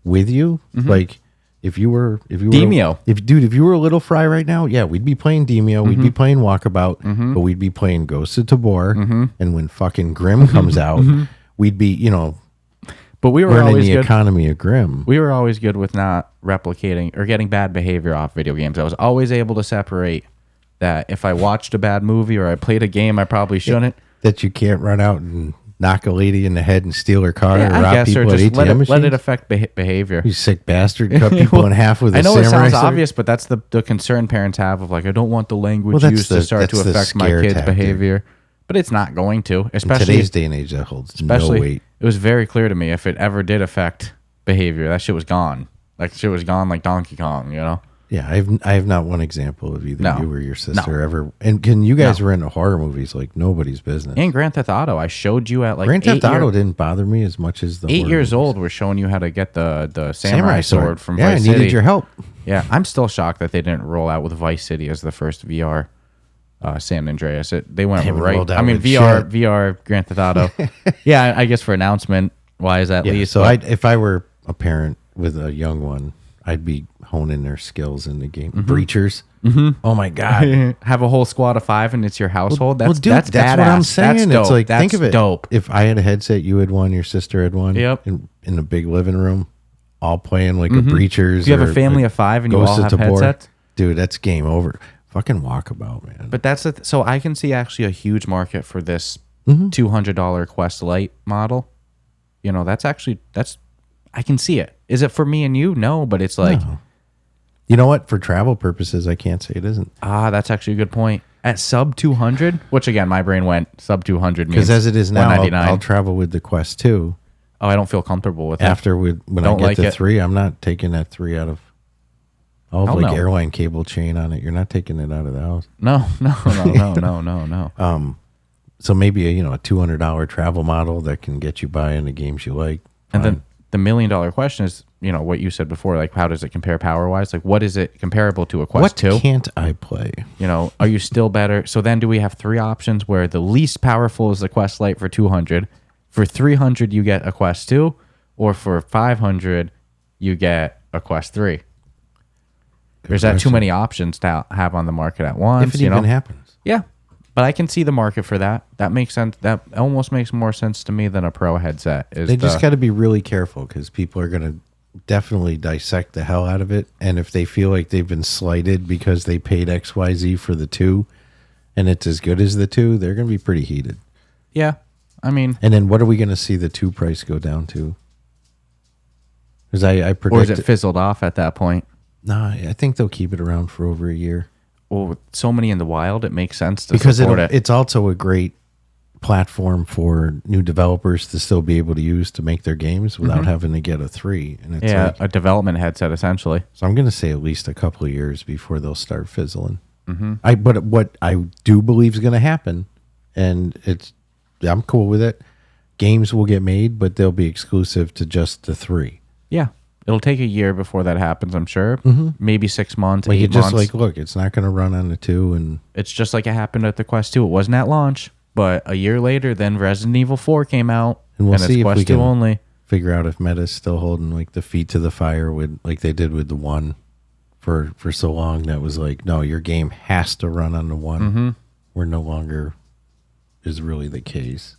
with you. Like if you were Demio. If you were a little fry right now, yeah, we'd be playing Demio, we'd be playing Walkabout, but we'd be playing Ghost of Tabor. And when fucking Grimm comes out, we'd be, you know, But we were learning always the good. economy of Grimm. We were always good with not replicating or getting bad behavior off video games. I was always able to separate that if I watched a bad movie or I played a game I probably shouldn't. That you can't run out and knock a lady in the head and steal her car or I rob guess, or people at just ATM let machines. it affect behavior. You sick bastard, cut people in half with a I know samurai it sounds sword. obvious, but that's the concern parents have of like, I don't want the language Well, that's used to start to that's the affect my scare kids' tactic. behavior. But it's not going to, In especially today's day and age, that holds no especially weight. it was very clear to me if it ever did affect behavior, that shit was gone. Like shit was gone like Donkey Kong, you know? Yeah, I have not one example of either No. you or your sister No. ever. And can you guys No. were into horror movies like nobody's business. And Grand Theft Auto, I showed you at like Grand Theft 8 year- Auto didn't bother me as much as the 8 horror years movies. old. We're showing you how to get the samurai sword from Yeah, Vice I City. needed your help. Yeah, I'm still shocked that they didn't roll out with Vice City as the first VR San Andreas. They went haven't right. rolled out I mean, with shit. VR Grand Theft Auto. Yeah, I guess for announcement wise at Yeah, least. so but if I were a parent with a young one, I'd be honing their skills in the game. Breachers. Oh my god. have a whole squad of 5 and it's your household. That's dude, that's what I'm badass. saying. That's It's dope. like That's think of it. dope. If I had a headset, you had one, your sister had one. Yep. In the big living room, all playing like a Breachers. If you have or a family of 5 and you Ghost all of have Tabor. headsets. Dude, that's game over. Fucking Walkabout, man. But that's so I can see actually a huge market for this Mm-hmm. $200 Quest-Lite model. You know, that's I can see it. Is it for me and you? No, but it's like No. You know what? For travel purposes, I can't say it isn't. that's actually a good point. At sub 200, which again, my brain went sub 200 means Because as it is now, $199. I'll travel with the Quest 2. Oh, I don't feel comfortable with that. After when Don't I get like to it. 3, I'm not taking that 3 out of. I'll have Oh, like no. airline cable chain on it. You're not taking it out of the house. No. So maybe a $200 travel model that can get you by in the games you like. And then the $1 million question is, what you said before, like how does it compare power wise? Like what is it comparable to a Quest what 2? can't I play? Are you still better? So then do we have 3 options where the least powerful is the Quest-Lite for 200, for 300 you get a Quest 2, or for 500 you get a Quest 3? There's that too question. many options to have on the market at once. If it even happens. Yeah. But I can see the market for that. That makes sense. That almost makes more sense to me than a pro headset. They just got to be really careful because people are going to definitely dissect the hell out of it. And if they feel like they've been slighted because they paid XYZ for the 2 and it's as good as the 2, they're going to be pretty heated. Yeah. I mean. And then what are we going to see the 2 price go down to? Because I predict. Or is it fizzled off at that point? No, I think they'll keep it around for over a year. Well, with so many in the wild, it makes sense to because support it. It's also a great platform for new developers to still be able to use to make their games without having to get a 3. And it's like a development headset essentially. So I'm going to say at least a couple of years before they'll start fizzling. But what I do believe is going to happen, and I'm cool with it. Games will get made, but they'll be exclusive to just the 3. Yeah. It'll take a year before that happens, I'm sure. Maybe 6 months, like 8 just months. look, it's not going to run on the 2. And it's just like it happened at the Quest 2. It wasn't at launch, but a year later, then Resident Evil 4 came out. And we'll see if Quest we 2 can only. figure out if Meta's still holding like the feet to the fire with like they did with the 1 for so long. That was like, no, your game has to run on the 1. We're no longer is really the case.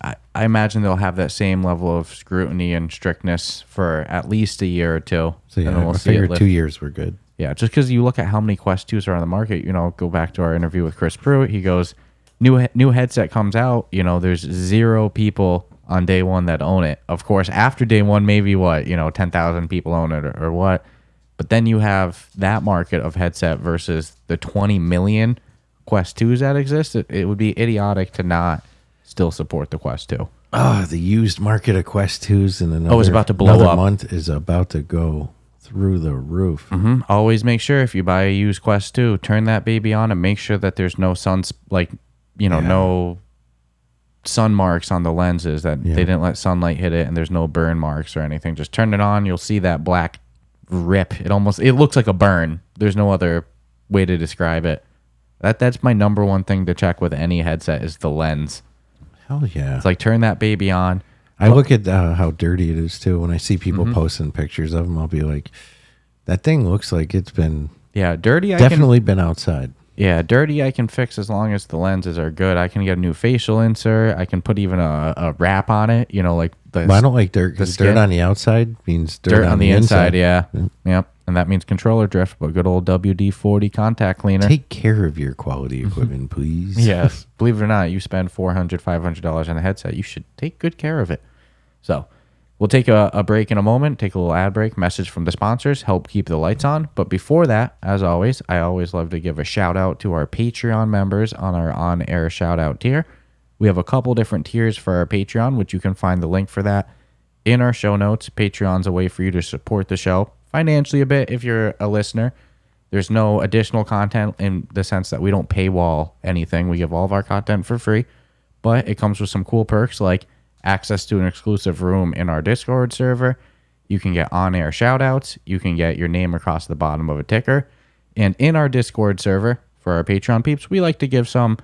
I imagine they'll have that same level of scrutiny and strictness for at least a year or 2. So yeah, and then I figured 2 years were good. Yeah, just because you look at how many Quest 2s are on the market, go back to our interview with Chris Pruitt. He goes, new headset comes out, there's 0 people on day 1 that own it. Of course, after day 1, maybe 10,000 people own it or what. But then you have that market of headset versus the 20 million Quest 2s that exist. It would be idiotic to not still support the Quest 2. The used market of Quest 2s in another, it's about to blow another up. month is about to go through the roof. Always make sure if you buy a used Quest 2, turn that baby on and make sure that there's no no sun marks on the lenses, that they didn't let sunlight hit it, and there's no burn marks or anything. Just turn it on. You'll see that black rip. It looks like a burn. There's no other way to describe it. That's my number one thing to check with any headset is the lens. Hell yeah. It's like turn that baby on. I look at how dirty it is too. When I see people posting pictures of them, I'll be like, that thing looks like it's been dirty. Definitely been outside. Yeah, dirty I can fix as long as the lenses are good. I can get a new facial insert. I can put even a wrap on it. But I don't like dirt because dirt on the outside means dirt on the inside. Yeah. Yep. And that means controller drift, but good old WD-40 contact cleaner. Take care of your quality equipment, please. Yes. Believe it or not, you spend $400, $500 on a headset. You should take good care of it. So we'll take a break in a moment, take a little ad break, message from the sponsors, help keep the lights on. But before that, as always, I always love to give a shout out to our Patreon members on our on-air shout out tier. We have a couple different tiers for our Patreon, which you can find the link for that in our show notes. Patreon's a way for you to support the show financially a bit if you're a listener. There's no additional content in the sense that we don't paywall anything. We give all of our content for free, but it comes with some cool perks like access to an exclusive room in our Discord server. You can get on-air shout-outs. You can get your name across the bottom of a ticker. And in our Discord server, for our Patreon peeps, we like to give some,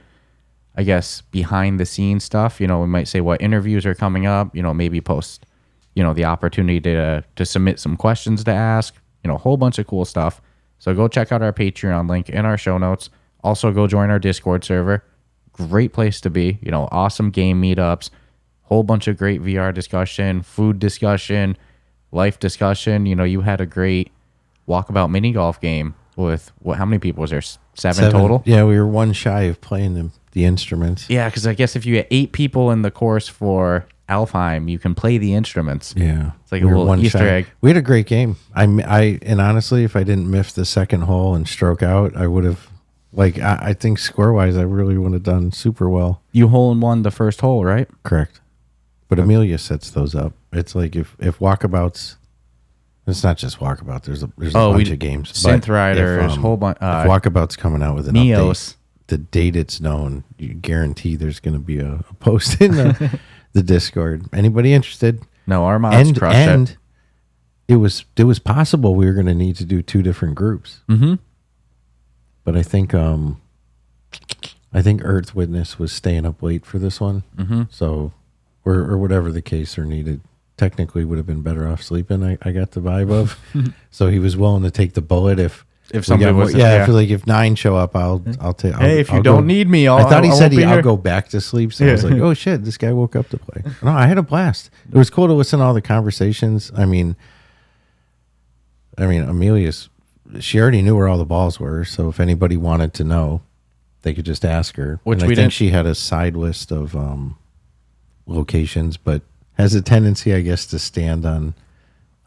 I guess, behind-the-scenes stuff. We might say what interviews are coming up, maybe post, the opportunity to submit some questions to ask, a whole bunch of cool stuff. So go check out our Patreon link in our show notes. Also go join our Discord server. Great place to be. Awesome game meetups. Whole bunch of great VR discussion, food discussion, life discussion. You had a great walkabout mini golf game with how many people was there? Seven total? Yeah, we were one shy of playing the instruments. Yeah, because I guess if you get 8 people in the course for Alfheim, you can play the instruments. Yeah. It's like a little Easter egg. We had a great game. And honestly, if I didn't miss the second hole and stroke out, I would have, I think score-wise, I really would have done super well. You hole-in-one the first hole, right? Correct. But Amelia sets those up. It's like if walkabouts, it's not just walkabout. There's a bunch of games. Synth Riders, whole bunch. If walkabout's coming out with an Neos. update, the date it's known, you guarantee there's going to be a post in the Discord. Anybody interested? No, our mods crushed it. And it was possible we were going to need to do 2 different groups. Mm-hmm. But I think Earth Witness was staying up late for this one. Mm-hmm. So. Or whatever the case or needed. Technically would have been better off sleeping, I got the vibe of. So he was willing to take the bullet if if somebody was, I feel like if 9 show up, I'll take. Hey, if you I'll don't go. need me, I thought he said I'll I'll go back to sleep. So I was like, oh shit, this guy woke up to play. No, I had a blast. It was cool to listen to all the conversations. I mean, Amelia's, she already knew where all the balls were. So if anybody wanted to know, they could just ask her. Which I think she had a side list of locations, but has a tendency, I guess, to stand on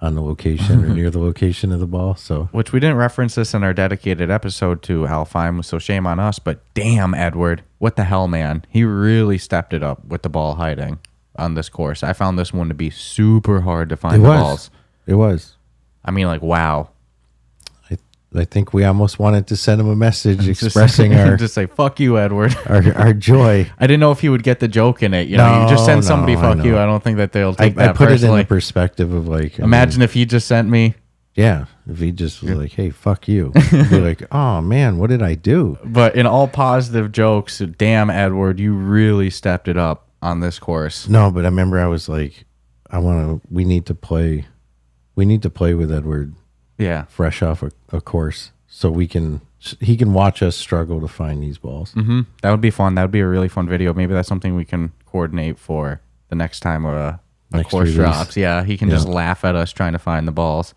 the location or near the location of the ball. So, which we didn't reference this in our dedicated episode to Alfheim, so shame on us. But damn, Edward, what the hell, man? He really stepped it up with the ball hiding on this course. I found this one to be super hard to find the balls. It was. I mean, like, wow. I think we almost wanted to send him a message expressing our just say fuck you, Edward. our joy. I didn't know if he would get the joke in it. You know, you just send somebody fuck you. I don't think that they'll take that put personally. it in the perspective of like, imagine if he just sent me. Yeah, if he just was like, hey, fuck you. I'd be like, oh man, what did I do? But in all positive jokes, damn, Edward, you really stepped it up on this course. No, but I remember I was like, we need to play with Edward. Yeah, fresh off a course, so he can watch us struggle to find these balls. Mm-hmm. That would be fun. That would be a really fun video. Maybe that's something we can coordinate for the next time a course release drops. Yeah, he can just laugh at us trying to find the balls.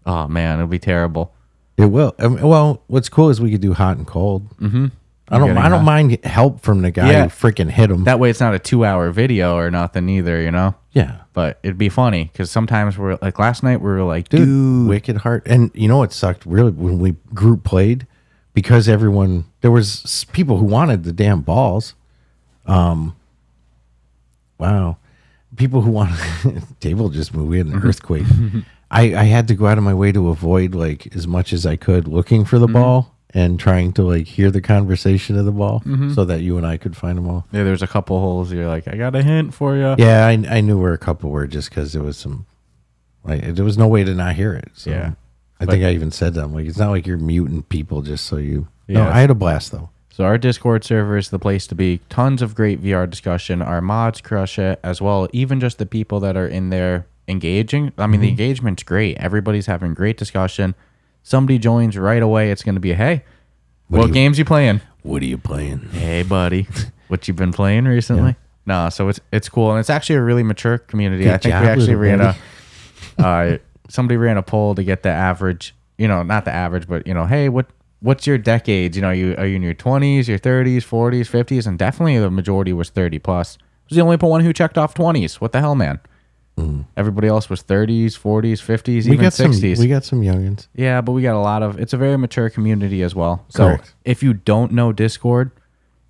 Oh man, it'll be terrible. It will. Well, what's cool is we could do hot and cold. Mm-hmm. I don't mind help from the guy who freaking hit him. That way, it's not a 2-hour video or nothing either. You know. Yeah. But it'd be funny because sometimes we're like last night we were like, dude, wicked hard. And you know what sucked really when we group played, because there was people who wanted the damn balls. Wow. People who wanted table just moved in an earthquake. I had to go out of my way to avoid like as much as I could looking for the ball and trying to like hear the conversation of the ball so that you and I could find them all. Yeah, there's a couple holes. You're like, I got a hint for you. Yeah, I knew where a couple were just because there was some, like, there was no way to not hear it. So yeah, I think I even said that. I'm like, it's not like you're muting people just so you. Yeah. No, I had a blast though. So our Discord server is the place to be. Tons of great VR discussion. Our mods crush it as well. Even just the people that are in there engaging. I mean, the engagement's great. Everybody's having great discussion. Somebody joins right away, it's going to be, hey, what games you playing? What are you playing? Hey, buddy, what you been playing recently? Yeah. No, so it's cool, and it's actually a really mature community. Good I think job, we actually little ran somebody ran a poll to get the average, not the average, but hey, what's your decades? Are you in your 20s, your 30s, 40s, 50s? And definitely the majority was 30 plus. I was the only one who checked off 20s. What the hell, man? Everybody else was 30s, 40s, 50s, even 60s. We got some youngins. Yeah, but we got a lot of, it's a very mature community as well. So if you don't know Discord,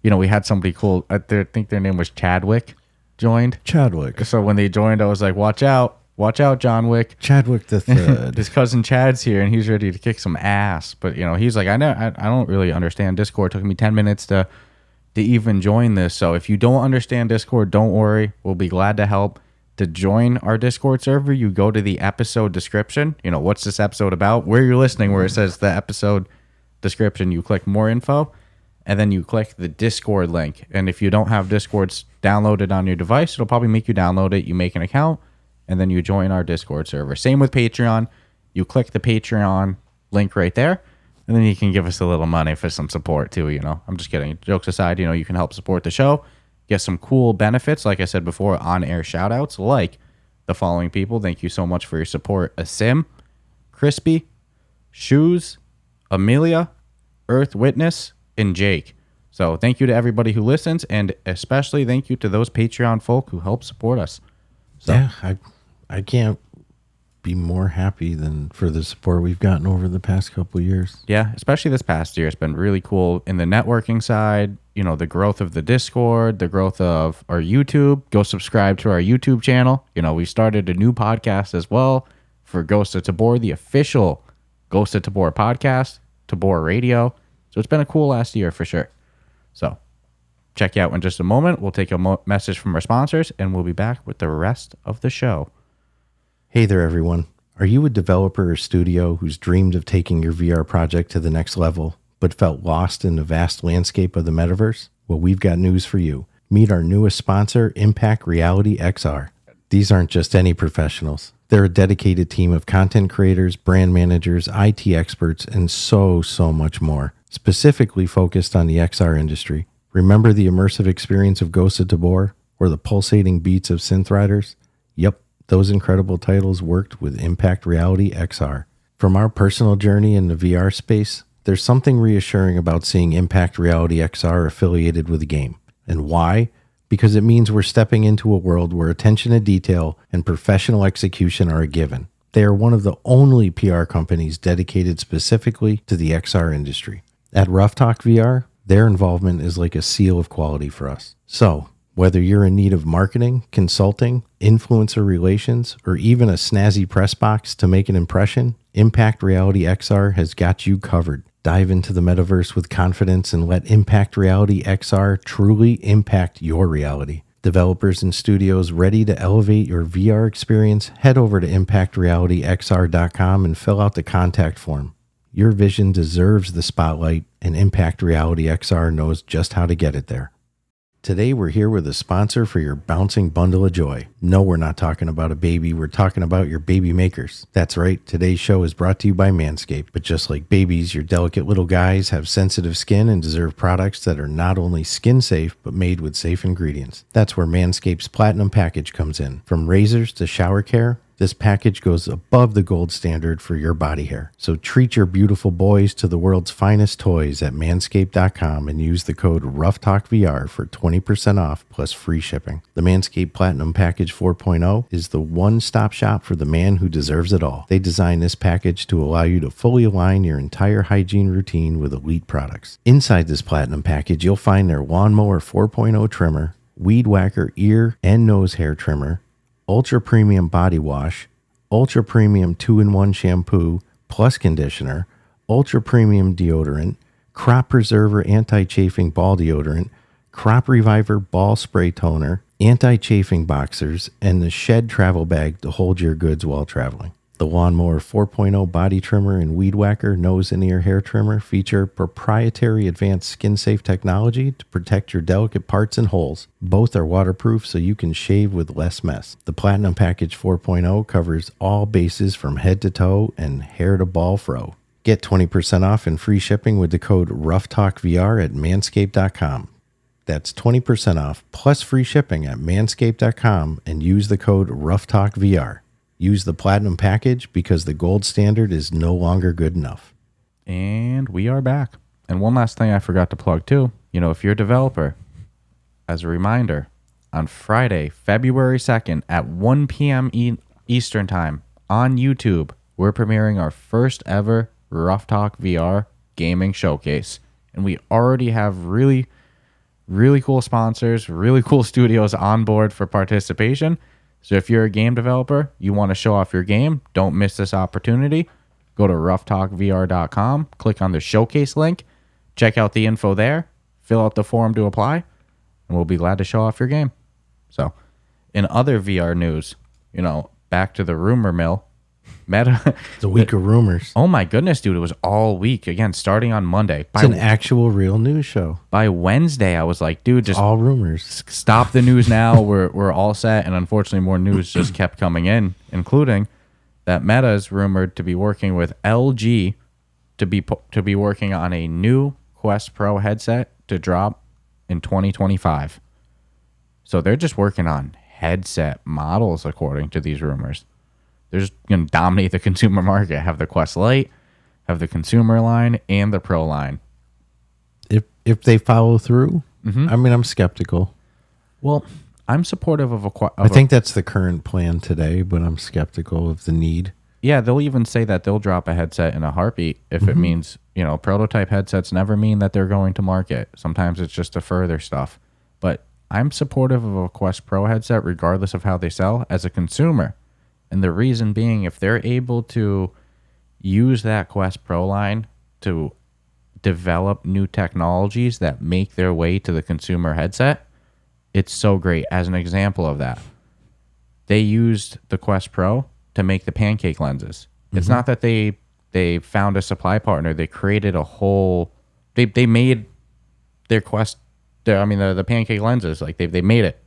we had somebody cool, I think their name was Chadwick, joined. Chadwick. So when they joined, I was like, watch out, John Wick. Chadwick the Third. His cousin Chad's here and he's ready to kick some ass. But, he's like, I don't really understand Discord. It took me 10 minutes to even join this. So if you don't understand Discord, don't worry. We'll be glad to help. To join our Discord server, you go to the episode description. What's this episode about? Where you're listening, where it says the episode description, you click more info, and then you click the Discord link. And if you don't have Discord downloaded on your device, it'll probably make you download it. You make an account, and then you join our Discord server. Same with Patreon. You click the Patreon link right there, and then you can give us a little money for some support too. I'm just kidding. Jokes aside, you can help support the show. Get some cool benefits, like I said before, on-air shout-outs, like the following people. Thank you so much for your support. Asim, Crispy, Shoes, Amelia, Earth Witness, and Jake. So thank you to everybody who listens, and especially thank you to those Patreon folk who help support us. So, yeah, I can't be more happy than for the support we've gotten over the past couple of years. Yeah, especially this past year. It's been really cool in the networking side, the growth of the Discord, the growth of our YouTube. Go subscribe to our YouTube channel. We started a new podcast as well for Ghost of Tabor, the official Ghost of Tabor podcast, Tabor Radio. So it's been a cool last year for sure. So check you out in just a moment. We'll take a message from our sponsors, and we'll be back with the rest of the show. Hey there, everyone. Are you a developer or studio who's dreamed of taking your VR project to the next level, but felt lost in the vast landscape of the metaverse? Well, we've got news for you. Meet our newest sponsor, Impact Reality XR. These aren't just any professionals. They're a dedicated team of content creators, brand managers, IT experts, and so much more, specifically focused on the XR industry. Remember the immersive experience of Ghost of Tabor or the pulsating beats of Synth Riders? Yep, those incredible titles worked with Impact Reality XR. From our personal journey in the VR space, there's something reassuring about seeing Impact Reality XR affiliated with a game. And why? Because it means we're stepping into a world where attention to detail and professional execution are a given. They are one of the only PR companies dedicated specifically to the XR industry. At Ruff Talk VR, their involvement is like a seal of quality for us. So, whether you're in need of marketing, consulting, influencer relations, or even a snazzy press box to make an impression, Impact Reality XR has got you covered. Dive into the metaverse with confidence and let Impact Reality XR truly impact your reality. Developers and studios ready to elevate your VR experience, head over to impactrealityxr.com and fill out the contact form. Your vision deserves the spotlight, and Impact Reality XR knows just how to get it there. Today, we're here with a sponsor for your bouncing bundle of joy. No, we're not talking about a baby. We're talking about your baby makers. That's right. Today's show is brought to you by Manscape. But just like babies, your delicate little guys have sensitive skin and deserve products that are not only skin safe, but made with safe ingredients. That's where Manscaped's Platinum package comes in. From razors to shower care, this package goes above the gold standard for your body hair. So treat your beautiful boys to the world's finest toys at manscaped.com and use the code RoughTalkVR for 20% off plus free shipping. The Manscaped Platinum Package 4.0 is the one-stop shop for the man who deserves it all. They designed this package to allow you to fully align your entire hygiene routine with elite products. Inside this Platinum Package, you'll find their Lawnmower 4.0 trimmer, Weed Whacker ear and nose hair trimmer, Ultra Premium Body Wash, Ultra Premium 2-in-1 Shampoo plus Conditioner, Ultra Premium Deodorant, Crop Preserver Anti-Chafing Ball Deodorant, Crop Reviver Ball Spray Toner, Anti-Chafing Boxers, and the Shed Travel Bag to hold your goods while traveling. The Lawnmower 4.0 Body Trimmer and Weed Whacker Nose and Ear Hair Trimmer feature proprietary advanced skin-safe technology to protect your delicate parts and holes. Both are waterproof so you can shave with less mess. The Platinum Package 4.0 covers all bases from head to toe and hair to ball fro. Get 20% off and free shipping with the code RoughTalkVR at manscaped.com. That's 20% off plus free shipping at manscaped.com and use the code RoughTalkVR. Use the Platinum package because the gold standard is no longer good enough. And we are back. And one last thing I forgot to plug too. If you're a developer, as a reminder, on Friday, February 2nd at 1 p.m. Eastern Time on YouTube, we're premiering our first ever Ruff Talk VR gaming showcase. And we already have really cool sponsors, really cool studios on board for participation. So if you're a game developer, you want to show off your game, don't miss this opportunity. Go to roughtalkvr.com, click on the showcase link, check out the info there, fill out the form to apply, and we'll be glad to show off your game. So in other VR news, back to the rumor mill, Meta. It's a week of rumors. Oh my goodness, dude. It was all week. Again, starting on Monday. It's an actual real news show. By Wednesday, I was like, dude, just all rumors. Stop the news now. We're all set. And unfortunately, more news just kept coming in, including that Meta is rumored to be working with LG to be working on a new Quest Pro headset to drop in 2025. So they're just working on headset models, according to these rumors. They're just going to dominate the consumer market. Have the Quest-Lite, have the consumer line, and the Pro line. If they follow through, I mean, I'm skeptical. Well, I'm supportive of I think that's the current plan today, but I'm skeptical of the need. Yeah, they'll even say that they'll drop a headset in a heartbeat if it means, prototype headsets never mean that they're going to market. Sometimes it's just to further stuff. But I'm supportive of a Quest Pro headset regardless of how they sell as a consumer. And the reason being, if they're able to use that Quest Pro line to develop new technologies that make their way to the consumer headset, it's so great. As an example of that, they used the Quest Pro to make the pancake lenses. It's not that they found a supply partner. They created a whole... They made their the pancake lenses. Like, they made it.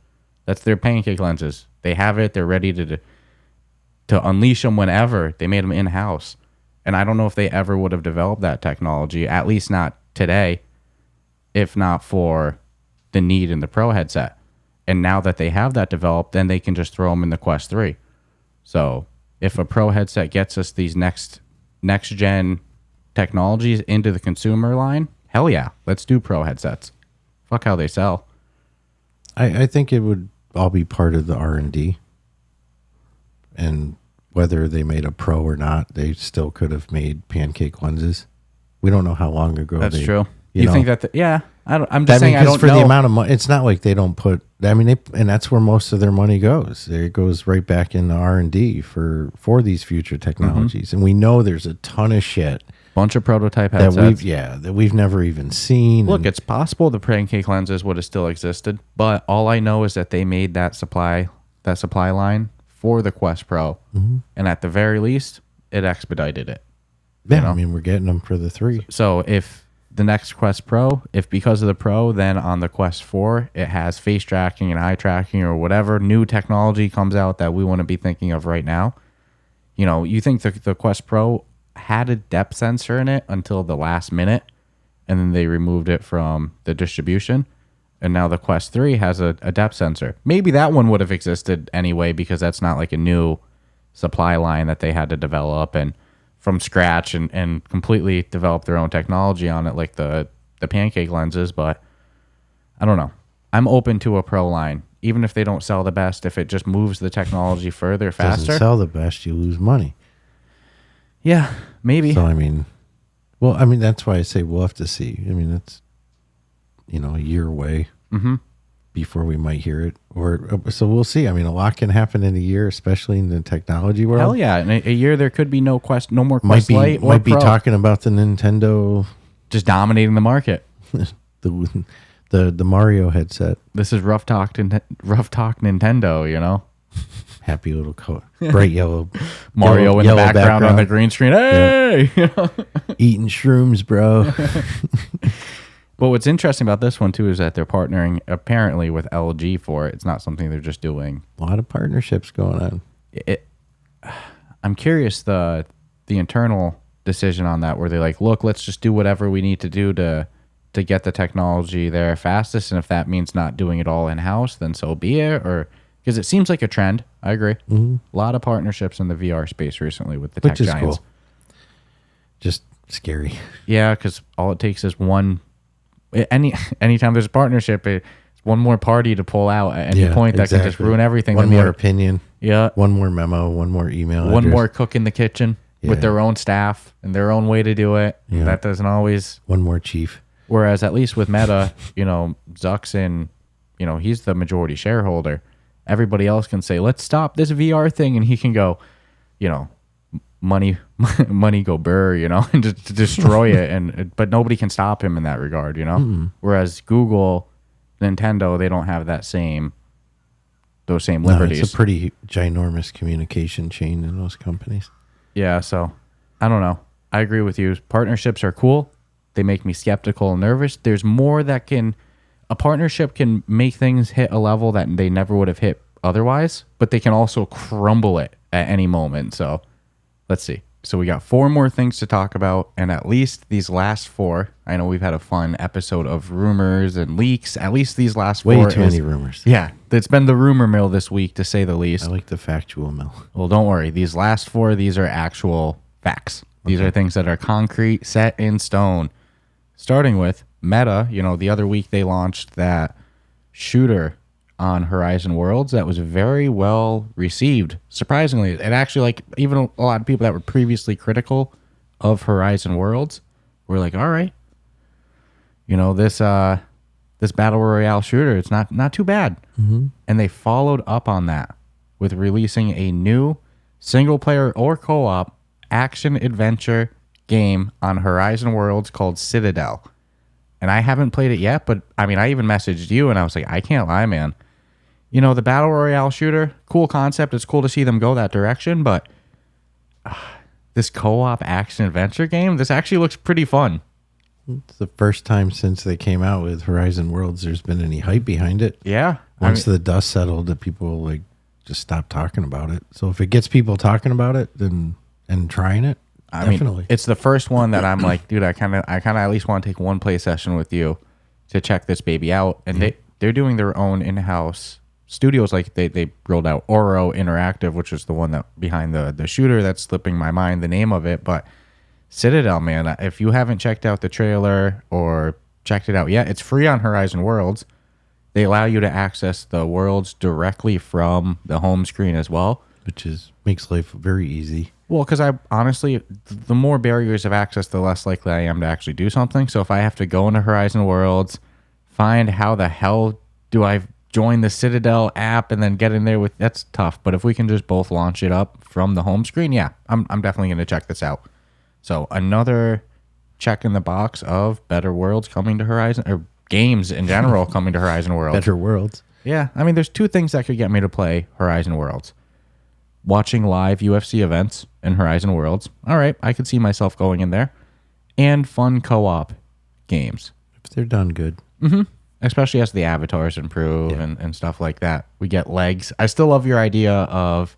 That's their pancake lenses. They have it. They're ready to unleash them whenever. They made them in-house. And I don't know if they ever would have developed that technology, at least not today, if not for the need in the Pro headset. And now that they have that developed, then they can just throw them in the Quest 3. So if a Pro headset gets us these next-gen technologies into the consumer line, hell yeah, let's do Pro headsets. Fuck how they sell. I think it would all be part of the R&D. And whether they made a Pro or not, they still could have made pancake lenses. We don't know how long ago. That's true. You think that? I'm just I saying. mean, I don't for know. the amount of money, it's not like they don't put. I mean, and that's where most of their money goes. It goes right back in the R&D for these future technologies, and we know there's a ton of shit. Bunch of prototype headsets that we've never even seen. Look, it's possible the pancake lenses would have still existed, but all I know is that they made that supply line for the Quest Pro, and at the very least, it expedited it. Yeah, I mean, we're getting them for the 3. So if the next Quest Pro, if because of the Pro, then on the Quest 4, it has face tracking and eye tracking or whatever new technology comes out that we want to be thinking of right now. You think the Quest Pro had a depth sensor in it until the last minute, and then they removed it from the distribution. And now the Quest 3 has a depth sensor. Maybe that one would have existed anyway because that's not like a new supply line that they had to develop and from scratch and completely develop their own technology on it like the pancake lenses. But I don't know. I'm open to a Pro line. Even if they don't sell the best, if it just moves the technology further, faster. Doesn't sell the best, you lose money. Yeah, maybe. So, that's why I say we'll have to see. I mean, that's, a year away before we might hear it. So we'll see. I mean, a lot can happen in a year, especially in the technology world. Hell yeah. In a year, there could be no more Quest-Lite or Might be Pro. talking about the Nintendo. Just dominating the market. the Mario headset. This is rough talk Nintendo, Happy little bright yellow Mario in the background on the green screen. Hey, yeah. Eating shrooms, bro. But what's interesting about this one too is that they're partnering apparently with LG for it. It's not something they're just doing. A lot of partnerships going on. I'm curious the internal decision on that, where they're like, look, let's just do whatever we need to do to get the technology there fastest, and if that means not doing it all in house, then so be it. Or because it seems like a trend. I agree. A lot of partnerships in the VR space recently with the tech giants. Cool. Just scary. Yeah, because all it takes is one. Anytime there's a partnership, it's one more party to pull out at any point that can just ruin everything. One more opinion. Yeah. One more memo. One more email. One more cook in the kitchen with their own staff and their own way to do it. Yeah. That doesn't always. One more chief. Whereas at least with Meta, Zuck's in, he's the majority shareholder. Everybody else can say, let's stop this VR thing. And he can go, money go burr, and just destroy it. But nobody can stop him in that regard, Whereas Google, Nintendo, they don't have those same liberties. It's a pretty ginormous communication chain in those companies. Yeah, so I don't know. I agree with you. Partnerships are cool. They make me skeptical and nervous. There's more a partnership can make things hit a level that they never would have hit otherwise, but they can also crumble it at any moment. So let's see. So we got 4 more things to talk about, and at least these last 4, I know we've had a fun episode of rumors and leaks. At least these last 4. Way too many rumors. Yeah, it's been the rumor mill this week, to say the least. I like the factual mill. Well, don't worry. These last 4, these are actual facts. These are things that are concrete, set in stone. Starting with Meta, the other week they launched that shooter on Horizon Worlds that was very well received. Surprisingly, it actually, even a lot of people that were previously critical of Horizon Worlds were like, all right, this battle royale shooter, it's not too bad. And they followed up on that with releasing a new single player or co-op action adventure game on Horizon Worlds called Citadel. And I haven't played it yet, but I even messaged you and I was like, I can't lie, man. The battle royale shooter, cool concept. It's cool to see them go that direction, but this co-op action adventure game, this actually looks pretty fun. It's the first time since they came out with Horizon Worlds there's been any hype behind it. Yeah. Once the dust settled, that people just stop talking about it. So if it gets people talking about it, then and trying it, definitely. mean, it's the first one that I'm like, dude, I kind of at least want to take one play session with you to check this baby out. And they're doing their own in-house studios. Like they rolled out Oro Interactive, which is the one that behind the shooter that's slipping my mind the name of it. But Citadel, man, if you haven't checked out the trailer or checked it out yet, it's free on Horizon Worlds. They allow you to access the worlds directly from the home screen as well, which makes life very easy. Well, because I honestly, the more barriers of access, the less likely I am to actually do something. So if I have to go into Horizon Worlds, find how the hell do I join the Citadel app and then get in there with, that's tough. But if we can just both launch it up from the home screen, yeah, I'm definitely going to check this out. So another check in the box of better worlds coming to Horizon, or games in general coming to Horizon Worlds. Better worlds. Yeah, I mean, there's two things that could get me to play Horizon Worlds. Watching live UFC events in Horizon Worlds. All right, I could see myself going in there. And fun co-op games. If they're done good. Mm-hmm. Especially as the avatars improve and stuff like that. We get legs. I still love your idea of,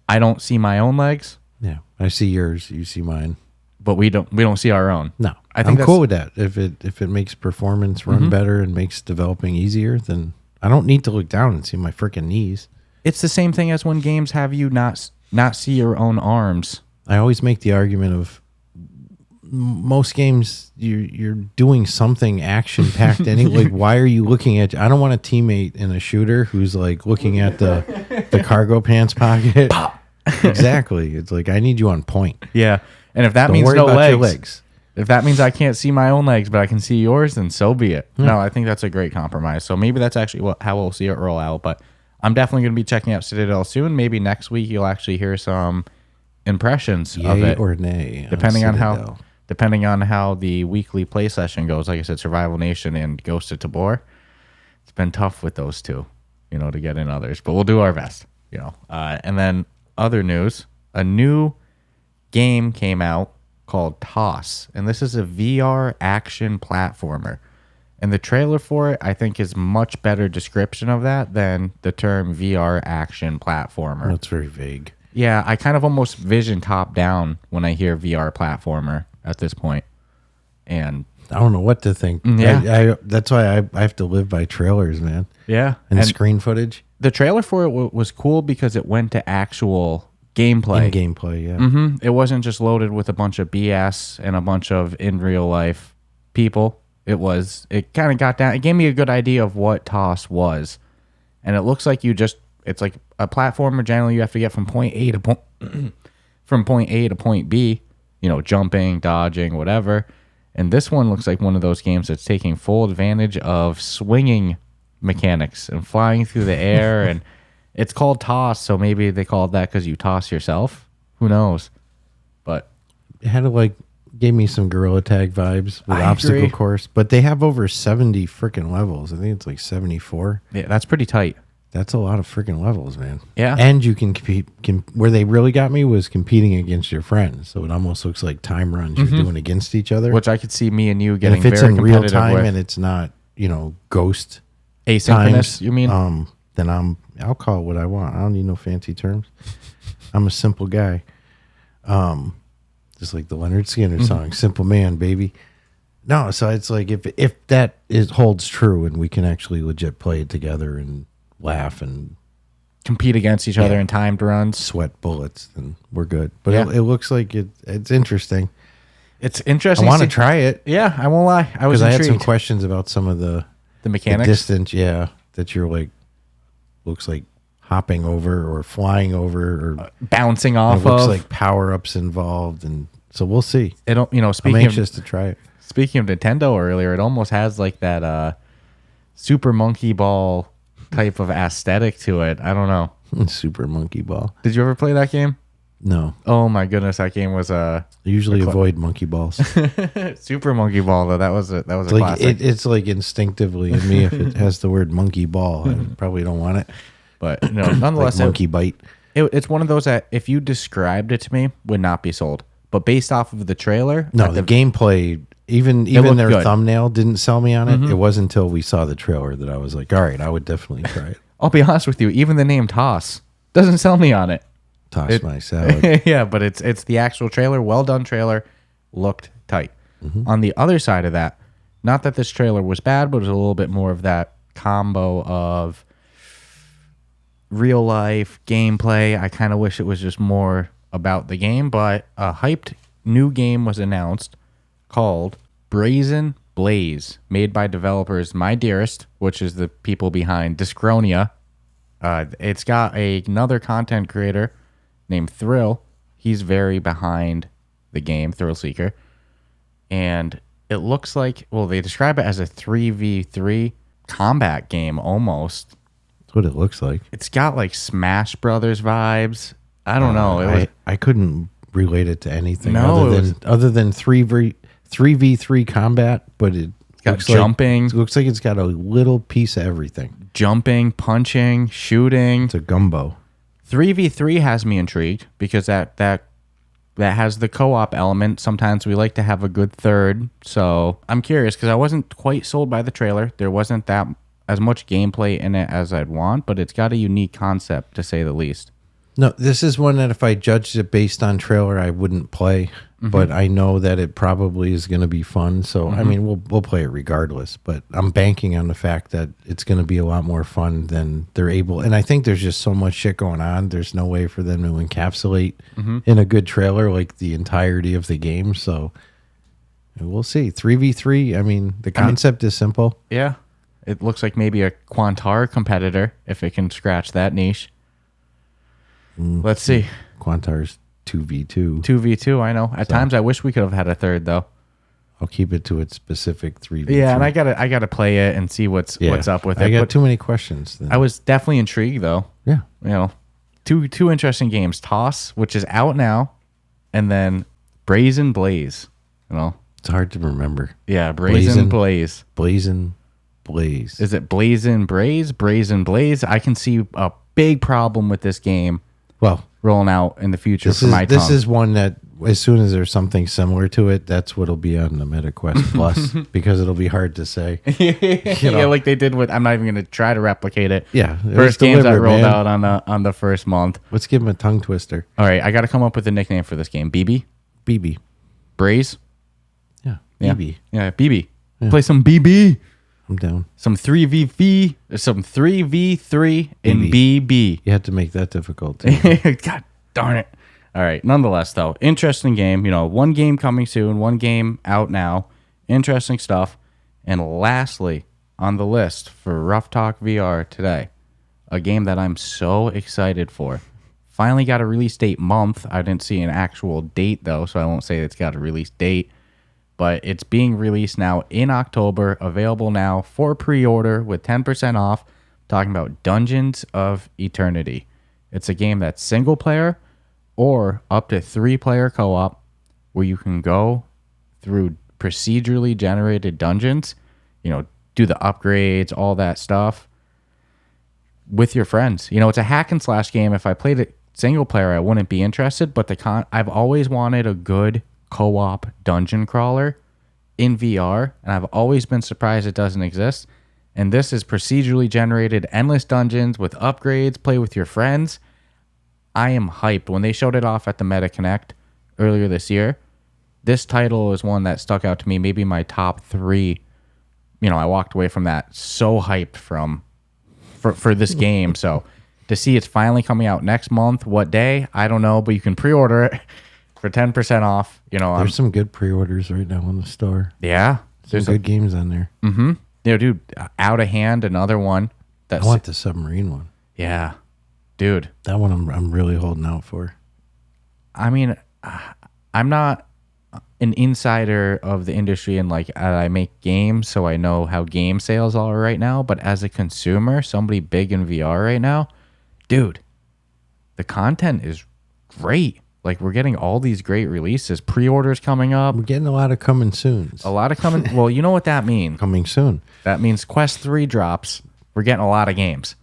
I don't see my own legs. Yeah, I see yours. You see mine. But we don't see our own. No, I think I'm cool with that. If it makes performance run better and makes developing easier, then I don't need to look down and see my freaking knees. It's the same thing as when games have you not see your own arms. I always make the argument of most games you're doing something action packed anyway. Like, why are you looking at? I don't want a teammate in a shooter who's like looking at the cargo pants pocket. Pop. Exactly. It's like, I need you on point. Yeah. And if that means no legs, if that means I can't see my own legs, but I can see yours, then so be it. No, I think that's a great compromise. So maybe that's actually how we'll see it roll out. But I'm definitely going to be checking out Citadel soon. Maybe next week you'll actually hear some impressions of it. Or nay. Depending on how the weekly play session goes. Like I said, Survival Nation and Ghost of Tabor. It's been tough with those two, to get in others. But we'll do our best, And then other news, a new game came out called Toss, and this is a VR action platformer, and the trailer for it I think is much better description of that than the term VR action platformer. That's very vague. Yeah, I kind of almost vision top down when I hear VR platformer at this point, and I don't know what to think. Yeah, that's why I have to live by trailers, man. Yeah, and screen footage. The trailer for it was cool because it went to actual gameplay. Yeah. Mm-hmm. It wasn't just loaded with a bunch of BS and a bunch of in real life people. It kind of got down. It gave me a good idea of what Toss was. And it looks like it's like a platformer. Generally, you have to get from point A to point B, jumping, dodging, whatever. And this one looks like one of those games that's taking full advantage of swinging mechanics and flying through the air. And it's called Toss, so maybe they called that because you toss yourself. Who knows? But it had gave me some Gorilla Tag vibes with obstacle course. But they have over 70 freaking levels. I think it's like 74. Yeah, that's pretty tight. That's a lot of freaking levels, man. Yeah. And you can compete. Where they really got me was competing against your friends. So it almost looks like time runs you're doing against each other. Which I could see me and you getting and if it's very in real competitive time with. And it's not, ghost asynchronous, times, you mean? Then I'll call it what I want. I don't need no fancy terms. I'm a simple guy. Just like the Leonard Skinner song, Simple Man, baby. No, so it's like if that holds true and we can actually legit play it together and laugh and compete against each other in timed runs, sweat bullets, then we're good. But it looks like it's interesting. It's interesting. I want to try it. Yeah, I won't lie. I was intrigued. I had some questions about some of the mechanics, the distance. Yeah, that you're looks like hopping over or flying over or bouncing off of. It looks like power ups involved, and so we'll see. I'm anxious to try it. Speaking of Nintendo earlier, it almost has like that Super Monkey Ball type of aesthetic to it. I don't know. Super Monkey Ball. Did you ever play that game? No. Oh my goodness, that game was I usually avoid monkey balls. Super Monkey Ball though, that was a classic. It's like instinctively in me if it has the word monkey ball, I probably don't want it. But nonetheless, like monkey bite. It's one of those that if you described it to me, would not be sold. But based off of the trailer, no, the gameplay, even their good. Thumbnail didn't sell me on it. It wasn't until we saw the trailer that I was like, all right, I would definitely try it. I'll be honest with you, even the name Toss Doesn't sell me on it. Toss my salad. Yeah, but it's the actual trailer. Well done trailer. Looked tight. On the other side of that, not that this trailer was bad, but it was a little bit more of that combo of real life gameplay. I kind of wish it was just more about the game, but a hyped new game was announced called Brazen Blaze, made by developers My Dearest, which is the people behind Discronia. It's got another content creator named Thrill. He's very behind the game, Thrill Seeker. And it looks like, well, they describe it as a 3v3 combat game almost. That's what it looks like. It's got like Smash Brothers vibes. I don't know. I couldn't relate it to anything No, other than 3v3 combat, but it got looks jumping. Like, it looks like it's got a little piece of everything. Jumping, punching, shooting. It's a gumbo. 3v3 has me intrigued because that has the co-op element. Sometimes we like to have a good third. So I'm curious because I wasn't quite sold by the trailer. There wasn't that as much gameplay in it as I'd want, but it's got a unique concept to say the least. No, this is one that if I judged it based on trailer, I wouldn't play. But I know that it probably is going to be fun. So I mean, we'll play it regardless. But I'm banking on the fact that it's going to be a lot more fun than they're able. And I think there's just so much shit going on. There's no way for them to encapsulate in a good trailer like the entirety of the game. So we'll see. 3v3. I mean, the concept is simple. Yeah. It looks like maybe a Quantar competitor if it can scratch that niche. Let's see. Quantar's 2v2. 2v2, I know. At times I wish we could have had a third though. I'll keep it to its specific 3v3. Yeah, and I gotta play it and see what's up with it. I got But too many questions. Then. I was definitely intrigued though. Yeah. You know, two interesting games. Toss, which is out now, and then Brazen Blaze. You know. It's hard to remember. Yeah, Brazen Blaze. Brazen Blaze. Is it Brazen Blaze? I can see a big problem with this game. Well, rolling out in the future this is one that as soon as there's something similar to it, that's what'll be on the MetaQuest Plus because it'll be hard to say. Yeah, like they did with. I'm not even going to try to replicate it. Yeah, first games I rolled out on the first month. Let's give him a tongue twister. All right, I got to come up with a nickname for this game. BB. Braze. Yeah, BB. Yeah, BB. Yeah. Play some BB. I'm down. Some 3v3 in BB. You had to make that difficult too. God darn it. All right. Nonetheless, though, interesting game. You know, one game coming soon, one game out now. Interesting stuff. And lastly, on the list for Rough Talk VR today, a game that I'm so excited for. Finally got a release date month. I didn't see an actual date, though, so I won't say it's got a release date. But it's being released now in October, available now for pre-order with 10% off. Talking about Dungeons of Eternity. It's a game that's single player or up to 3-player co-op where you can go through procedurally generated dungeons, you know, do the upgrades, all that stuff with your friends. You know, it's a hack and slash game. If I played it single player, I wouldn't be interested, but I've always wanted a good co-op dungeon crawler in VR, and I've always been surprised it doesn't exist. And this is procedurally generated endless dungeons with upgrades, play with your friends. I am hyped. When they showed it off at the Meta Connect earlier this year, this title is one that stuck out to me, maybe my top 3. You know, I walked away from that so hyped for this game. So to see it's finally coming out next month, what day, I don't know, but you can pre-order it for 10% off. You know, there's some good pre-orders right now in the store. Yeah, there's good games on there. Mm-hmm. You know, dude, Out of Hand, another one. I want the submarine one. Yeah, dude, that one I'm really holding out for. I mean, I'm not an insider of the industry and like I make games, so I know how game sales are right now. But as a consumer, somebody big in VR right now, dude, the content is great. Like, we're getting all these great releases, pre-orders coming up. We're getting a lot of coming soon. A lot of coming. Well, you know what that means. Coming soon. That means Quest 3 drops. We're getting a lot of games.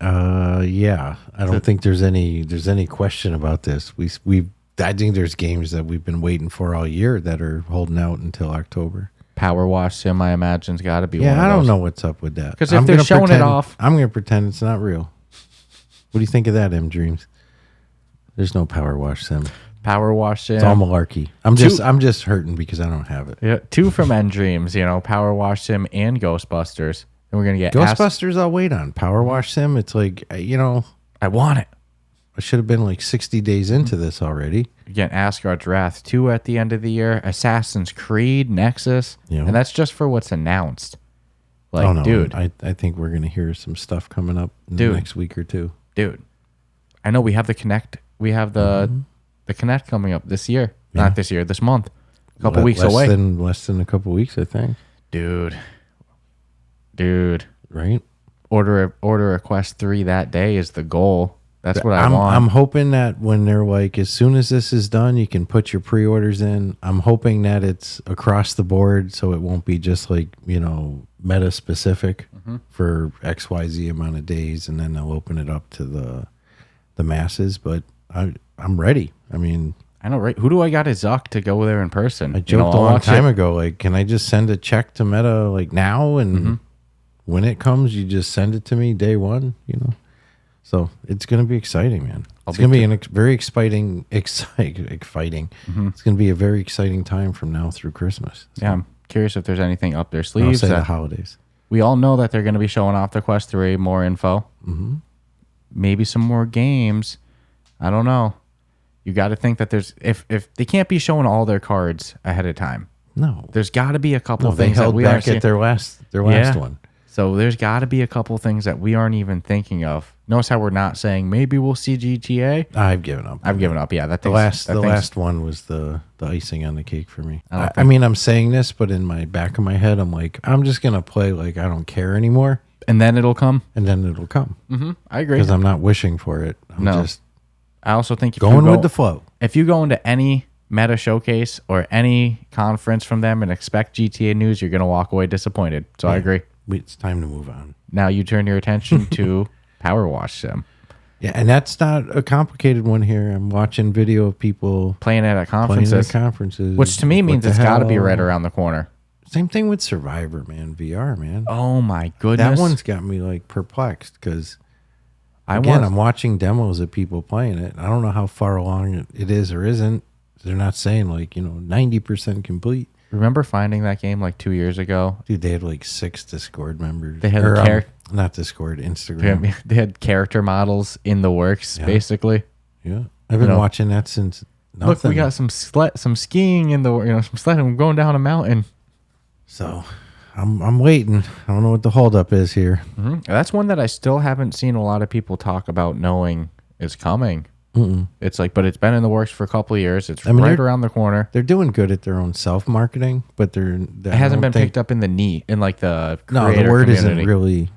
Yeah. I don't think there's any question about this. I think there's games that we've been waiting for all year that are holding out until October. Power Wash Sim, I imagine, has got to be one of those. Yeah, I don't know what's up with that. Because if they're showing it off. I'm going to pretend it's not real. What do you think of that, M Dreams? There's no Power Wash Sim. Power Wash Sim. It's all malarkey. I'm just hurting because I don't have it. Yeah, 2 from M Dreams, Power Wash Sim and Ghostbusters. And we're going to get Ghostbusters I'll wait on. Power Wash Sim, it's like, I want it. I should have been like 60 days into this already. Again, Asgard's Wrath 2 at the end of the year. Assassin's Creed, Nexus. Yeah. And that's just for what's announced. Like, oh, no, dude. I think we're going to hear some stuff coming up in the next week or two. Dude. I know we have the Kinect. We have the Kinect coming up this year. Yeah. Not this year, this month. A couple weeks away. Less than a couple weeks, I think. Dude. Right? Order a Quest 3 that day is the goal. That's what I want. I'm hoping that when they're like, as soon as this is done, you can put your pre-orders in. I'm hoping that it's across the board, so it won't be just like, meta specific for XYZ amount of days, and then they'll open it up to the masses. But I'm ready. I mean, I know, right? Who do I got to Zuck to go there in person? I joked a long time ago, like, can I just send a check to Meta like now, and when it comes, you just send it to me day one, So it's going to be exciting, man. It's going to be very exciting. It's going to be a very exciting time from now through Christmas. So. Yeah, I'm curious if there's anything up their sleeves. I'll say the holidays. We all know that they're going to be showing off the Quest 3, more info. Mm-hmm. Maybe some more games. I don't know. You got to think that there's if they can't be showing all their cards ahead of time. No, there's got to be a couple things they held that we back at their last one. So there's got to be a couple things that we aren't even thinking of. Notice how we're not saying maybe we'll see GTA. I've given up. Yeah, the last one was the icing on the cake for me. I mean, I'm saying this, but in my back of my head, I'm like, I'm just gonna play like I don't care anymore, and then it'll come. Mm-hmm. I agree because I'm not wishing for it. I also think going with the flow. If you go into any Meta showcase or any conference from them and expect GTA news, you're gonna walk away disappointed. So I agree. It's time to move on. Now you turn your attention to Power Wash Sim. Yeah, and that's not a complicated one here. I'm watching video of people playing it at conferences. Which to me means it's got to be right around the corner. Same thing with Survivor, man. VR, man. Oh, my goodness. That one's got me like perplexed because, I'm watching demos of people playing it. I don't know how far along it is or isn't. They're not saying like, 90% complete. Remember finding that game like 2 years ago? Dude, they had like 6 Discord members. They had not Discord, Instagram. They had character models in the works, basically. Yeah, I've been watching that since. Nothing. Look, we got some skiing in the some sledding. I'm going down a mountain. So, I'm waiting. I don't know what the holdup is here. Mm-hmm. That's one that I still haven't seen a lot of people talk about knowing is coming. Mm-mm. It's like, but it's been in the works for a couple of years. It's right around the corner. They're doing good at their own self-marketing, but it hasn't been picked up in the the creator the word community. Isn't really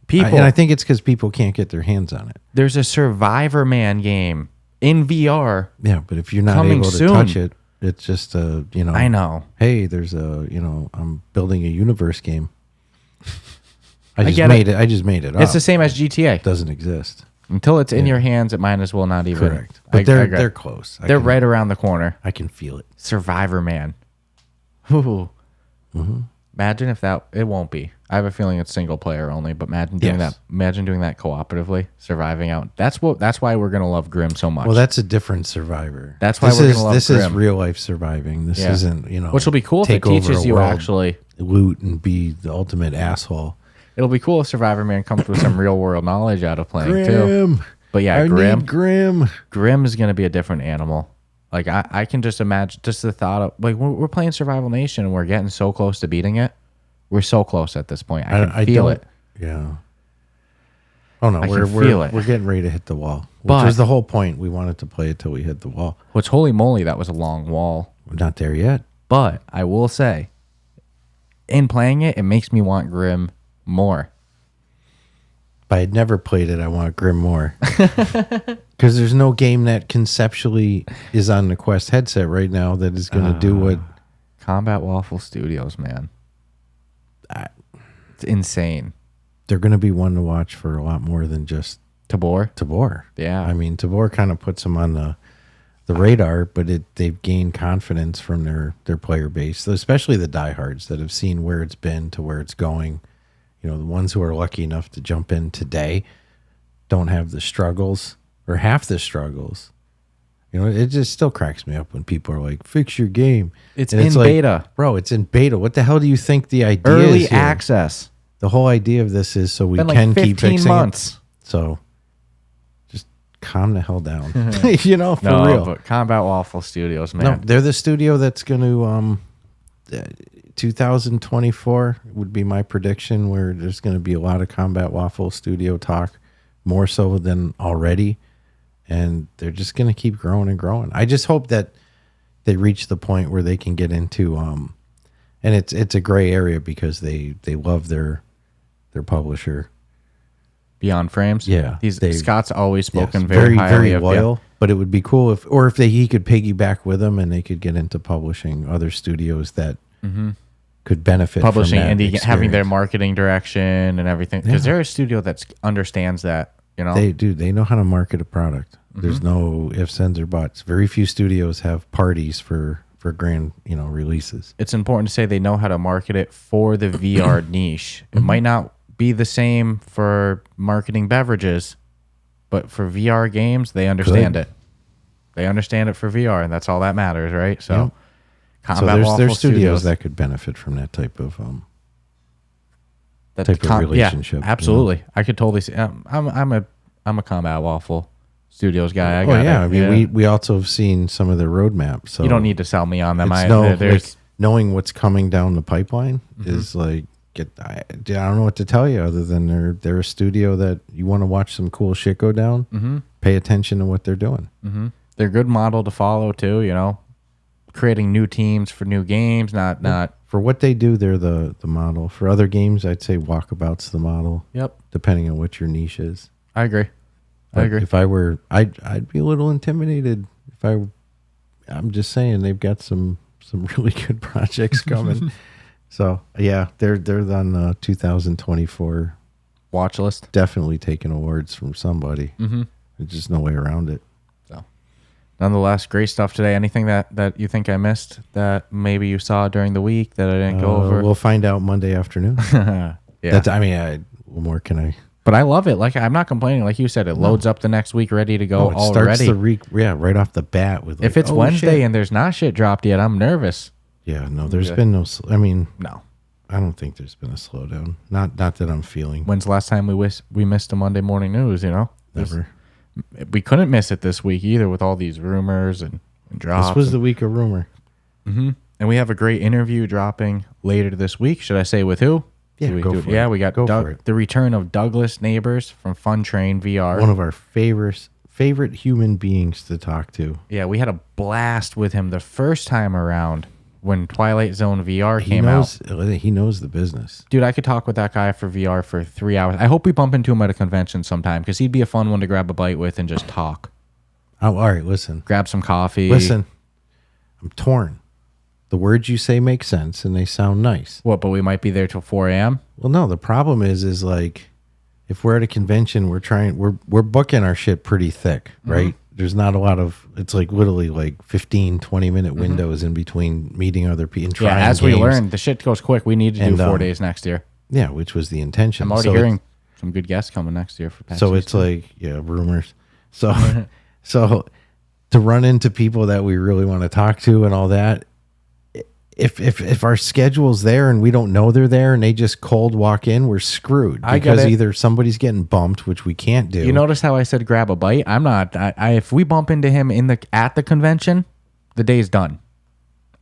people. And I think it's because people can't get their hands on it. There's a Survivor Man game in VR. Yeah, but if you're not able to touch it, it's just I know. Hey, there's I'm building a universe game. I just made it up. It's the same as GTA. It doesn't exist. Until it's in your hands, it might as well not even. Correct. But they're close. They're right around the corner. I can feel it. Survivor Man. Ooh. Mm-hmm. Imagine if it won't be. I have a feeling it's single player only, but imagine doing that. Imagine doing that cooperatively, surviving out. That's why we're gonna love Grim so much. Well, that's a different Survivor. That's why we're gonna love Grim. This is real life surviving. This isn't Which will be cool if it teaches you actually loot and be the ultimate asshole. It'll be cool if Survivor Man comes with some real world knowledge out of playing Grim. Too. But yeah, I need Grim. Grim is gonna be a different animal. Like I can just imagine just the thought of like we're playing Survival Nation and we're getting so close to beating it. We're so close at this point. I can feel it. Yeah. Oh no, we're getting ready to hit the wall. Which was the whole point. We wanted to play it till we hit the wall. Which holy moly, that was a long wall. We're not there yet. But I will say, in playing it, it makes me want Grim more. If I had never played it, I want Grim more. Because there's no game that conceptually is on the Quest headset right now that is going to do what... Combat Waffle Studios, man. It's insane. They're going to be one to watch for a lot more than just... Tabor? Tabor. Yeah. I mean, Tabor kind of puts them on the radar, but they've gained confidence from their player base, especially the diehards that have seen where it's been to where it's going. You know, the ones who are lucky enough to jump in today don't have the struggles or half the struggles. You know, it just still cracks me up when people are like, fix your game. It's and in beta. Bro, it's in beta. What the hell do you think the idea Early is here? access. The whole idea of this is so we Been can like keep 15 fixing months. it. So just calm the hell down. You know, for No, real. but Combat Waffle Studios, man. No, they're the studio that's going to 2024 would be my prediction, where there's going to be a lot of Combat Waffle Studio talk, more so than already, and they're just going to keep growing and growing. I just hope that they reach the point where they can get into and it's a gray area because they love their publisher. Beyond Frames. Yeah, Scott's always spoken yes, very highly very of loyal. But it would be cool if he could piggyback with them and they could get into publishing other studios that could benefit publishing from that and having their experience. marketing direction and everything, because they're a studio that understands that. You know, They know how to market a product. There's no ifs, ands, or buts. Very few studios have parties for grand releases. it's important to say they know how to market it for the VR niche. It might not be the same for marketing beverages, but for VR games, they understand it. They understand it for VR, and that's all that matters, right? So, Combat Waffle there's studios Studios that could benefit from that type of that type of relationship. Yeah, absolutely. I could totally see. I'm a Combat Waffle Studios guy. I Oh got yeah, it. I mean we also have seen some of their roadmaps. So you don't need to sell me on them. it's knowing what's coming down the pipeline is like I don't know what to tell you other than they're a studio that you want to watch some cool shit go down. Pay attention to what they're doing. they're a good model to follow too. You know, creating new teams for new games. Not. For what they do, they're the model. For other games, I'd say Walkabout's the model. Yep, Depending on what your niche is. I agree. But if I were, I'd be a little intimidated. I'm just saying they've got some really good projects coming. So yeah, they're on the 2024 Watch list. Definitely taking awards from somebody. There's just no way around it. So, nonetheless, great stuff today. Anything that you think I missed that maybe you saw during the week that I didn't go over? We'll find out Monday afternoon. Yeah. What more can I? But I love it. Like, I'm not complaining. Like you said, it loads up the next week, ready to go It already. starts the week, right off the bat with. Like, if it's Wednesday and there's not shit dropped yet, I'm nervous. Yeah, no, there's been no. I mean, No. I don't think there's been a slowdown. Not that I'm feeling. When's the last time we missed a Monday morning news? You know, Never. We couldn't miss it this week either with all these rumors and drops. This was the week of rumor. And we have a great interview dropping later this week. Should I say with who? Yeah, Do we go do- for yeah, it. we got Go for it. the return of Douglas Neighbors from Fun Train VR. One of our favorite human beings to talk to. Yeah, we had a blast with him the first time around when Twilight Zone VR He came out. knows the business. Dude, I could talk with that guy for VR for 3 hours. I hope we bump into him at a convention sometime because he'd be a fun one to grab a bite with and just talk. Oh, all right, listen. Grab some coffee. Listen, I'm torn. The words you say make sense and they sound nice. What, but we might be there till 4 a.m.? Well, no, the problem is like if we're at a convention, we're booking our shit pretty thick, right? There's not a lot of, it's like literally like 15, 20-minute windows in between meeting other people and trying as we games. learned, the shit goes quick. We need to do And, 4 days next year. Yeah, which was the intention. I'm already So hearing some good guests coming next year for PAX So it's 16. like, yeah, rumors. So to run into people that we really want to talk to and all that, if our schedule's there and we don't know they're there and they just cold walk in, we're screwed. I get Because it. either somebody's getting bumped, which we can't do. You notice how I said grab a bite? I'm not. If we bump into him at the convention, the day's done.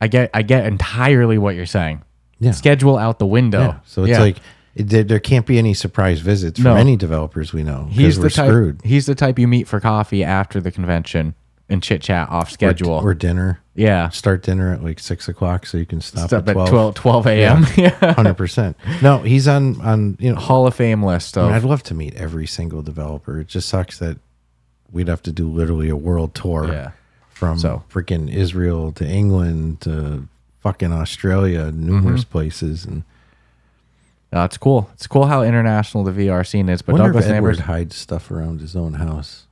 I get entirely what you're saying. Yeah. Schedule out the window. Yeah. So it's like there can't be any surprise visits from No. any developers we know. he's We're the type. screwed. He's the type you meet for coffee after the convention and chit chat off schedule. Or dinner. Yeah. Start dinner at like 6 o'clock so you can stop Stop at at 12. 12 a.m. Yeah. 100%. No, he's on Hall of Fame list. I mean, Of, I'd love to meet every single developer. It just sucks that we'd have to do literally a world tour Yeah. from freaking Israel to England to fucking Australia, numerous places. And it's cool. It's cool how international the VR scene is. But wonder Douglas if Edward Neighbors, hides stuff around his own house.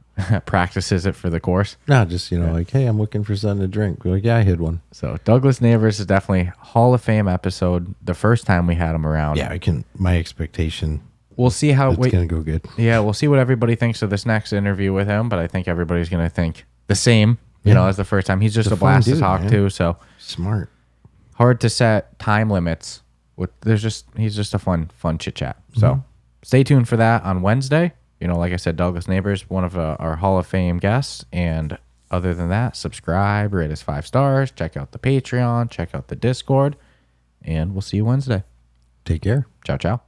practices it for the course. No, just, like, hey, I'm looking for something to drink. We're like, yeah, I hit one. So Douglas Neighbors is definitely Hall of Fame episode. The first time we had him around. Yeah, my expectation. We'll see how it's going to go good. Yeah, we'll see what everybody thinks of this next interview with him, but I think everybody's going to think the same, as the first time. He's just a blast to talk to, so smart. Hard to set time limits. He's just a fun chit chat. So stay tuned for that on Wednesday. Like I said, Douglas Neighbors, one of our Hall of Fame guests. And other than that, subscribe, rate us 5 stars, check out the Patreon, check out the Discord, and we'll see you Wednesday. Take care. Ciao, ciao.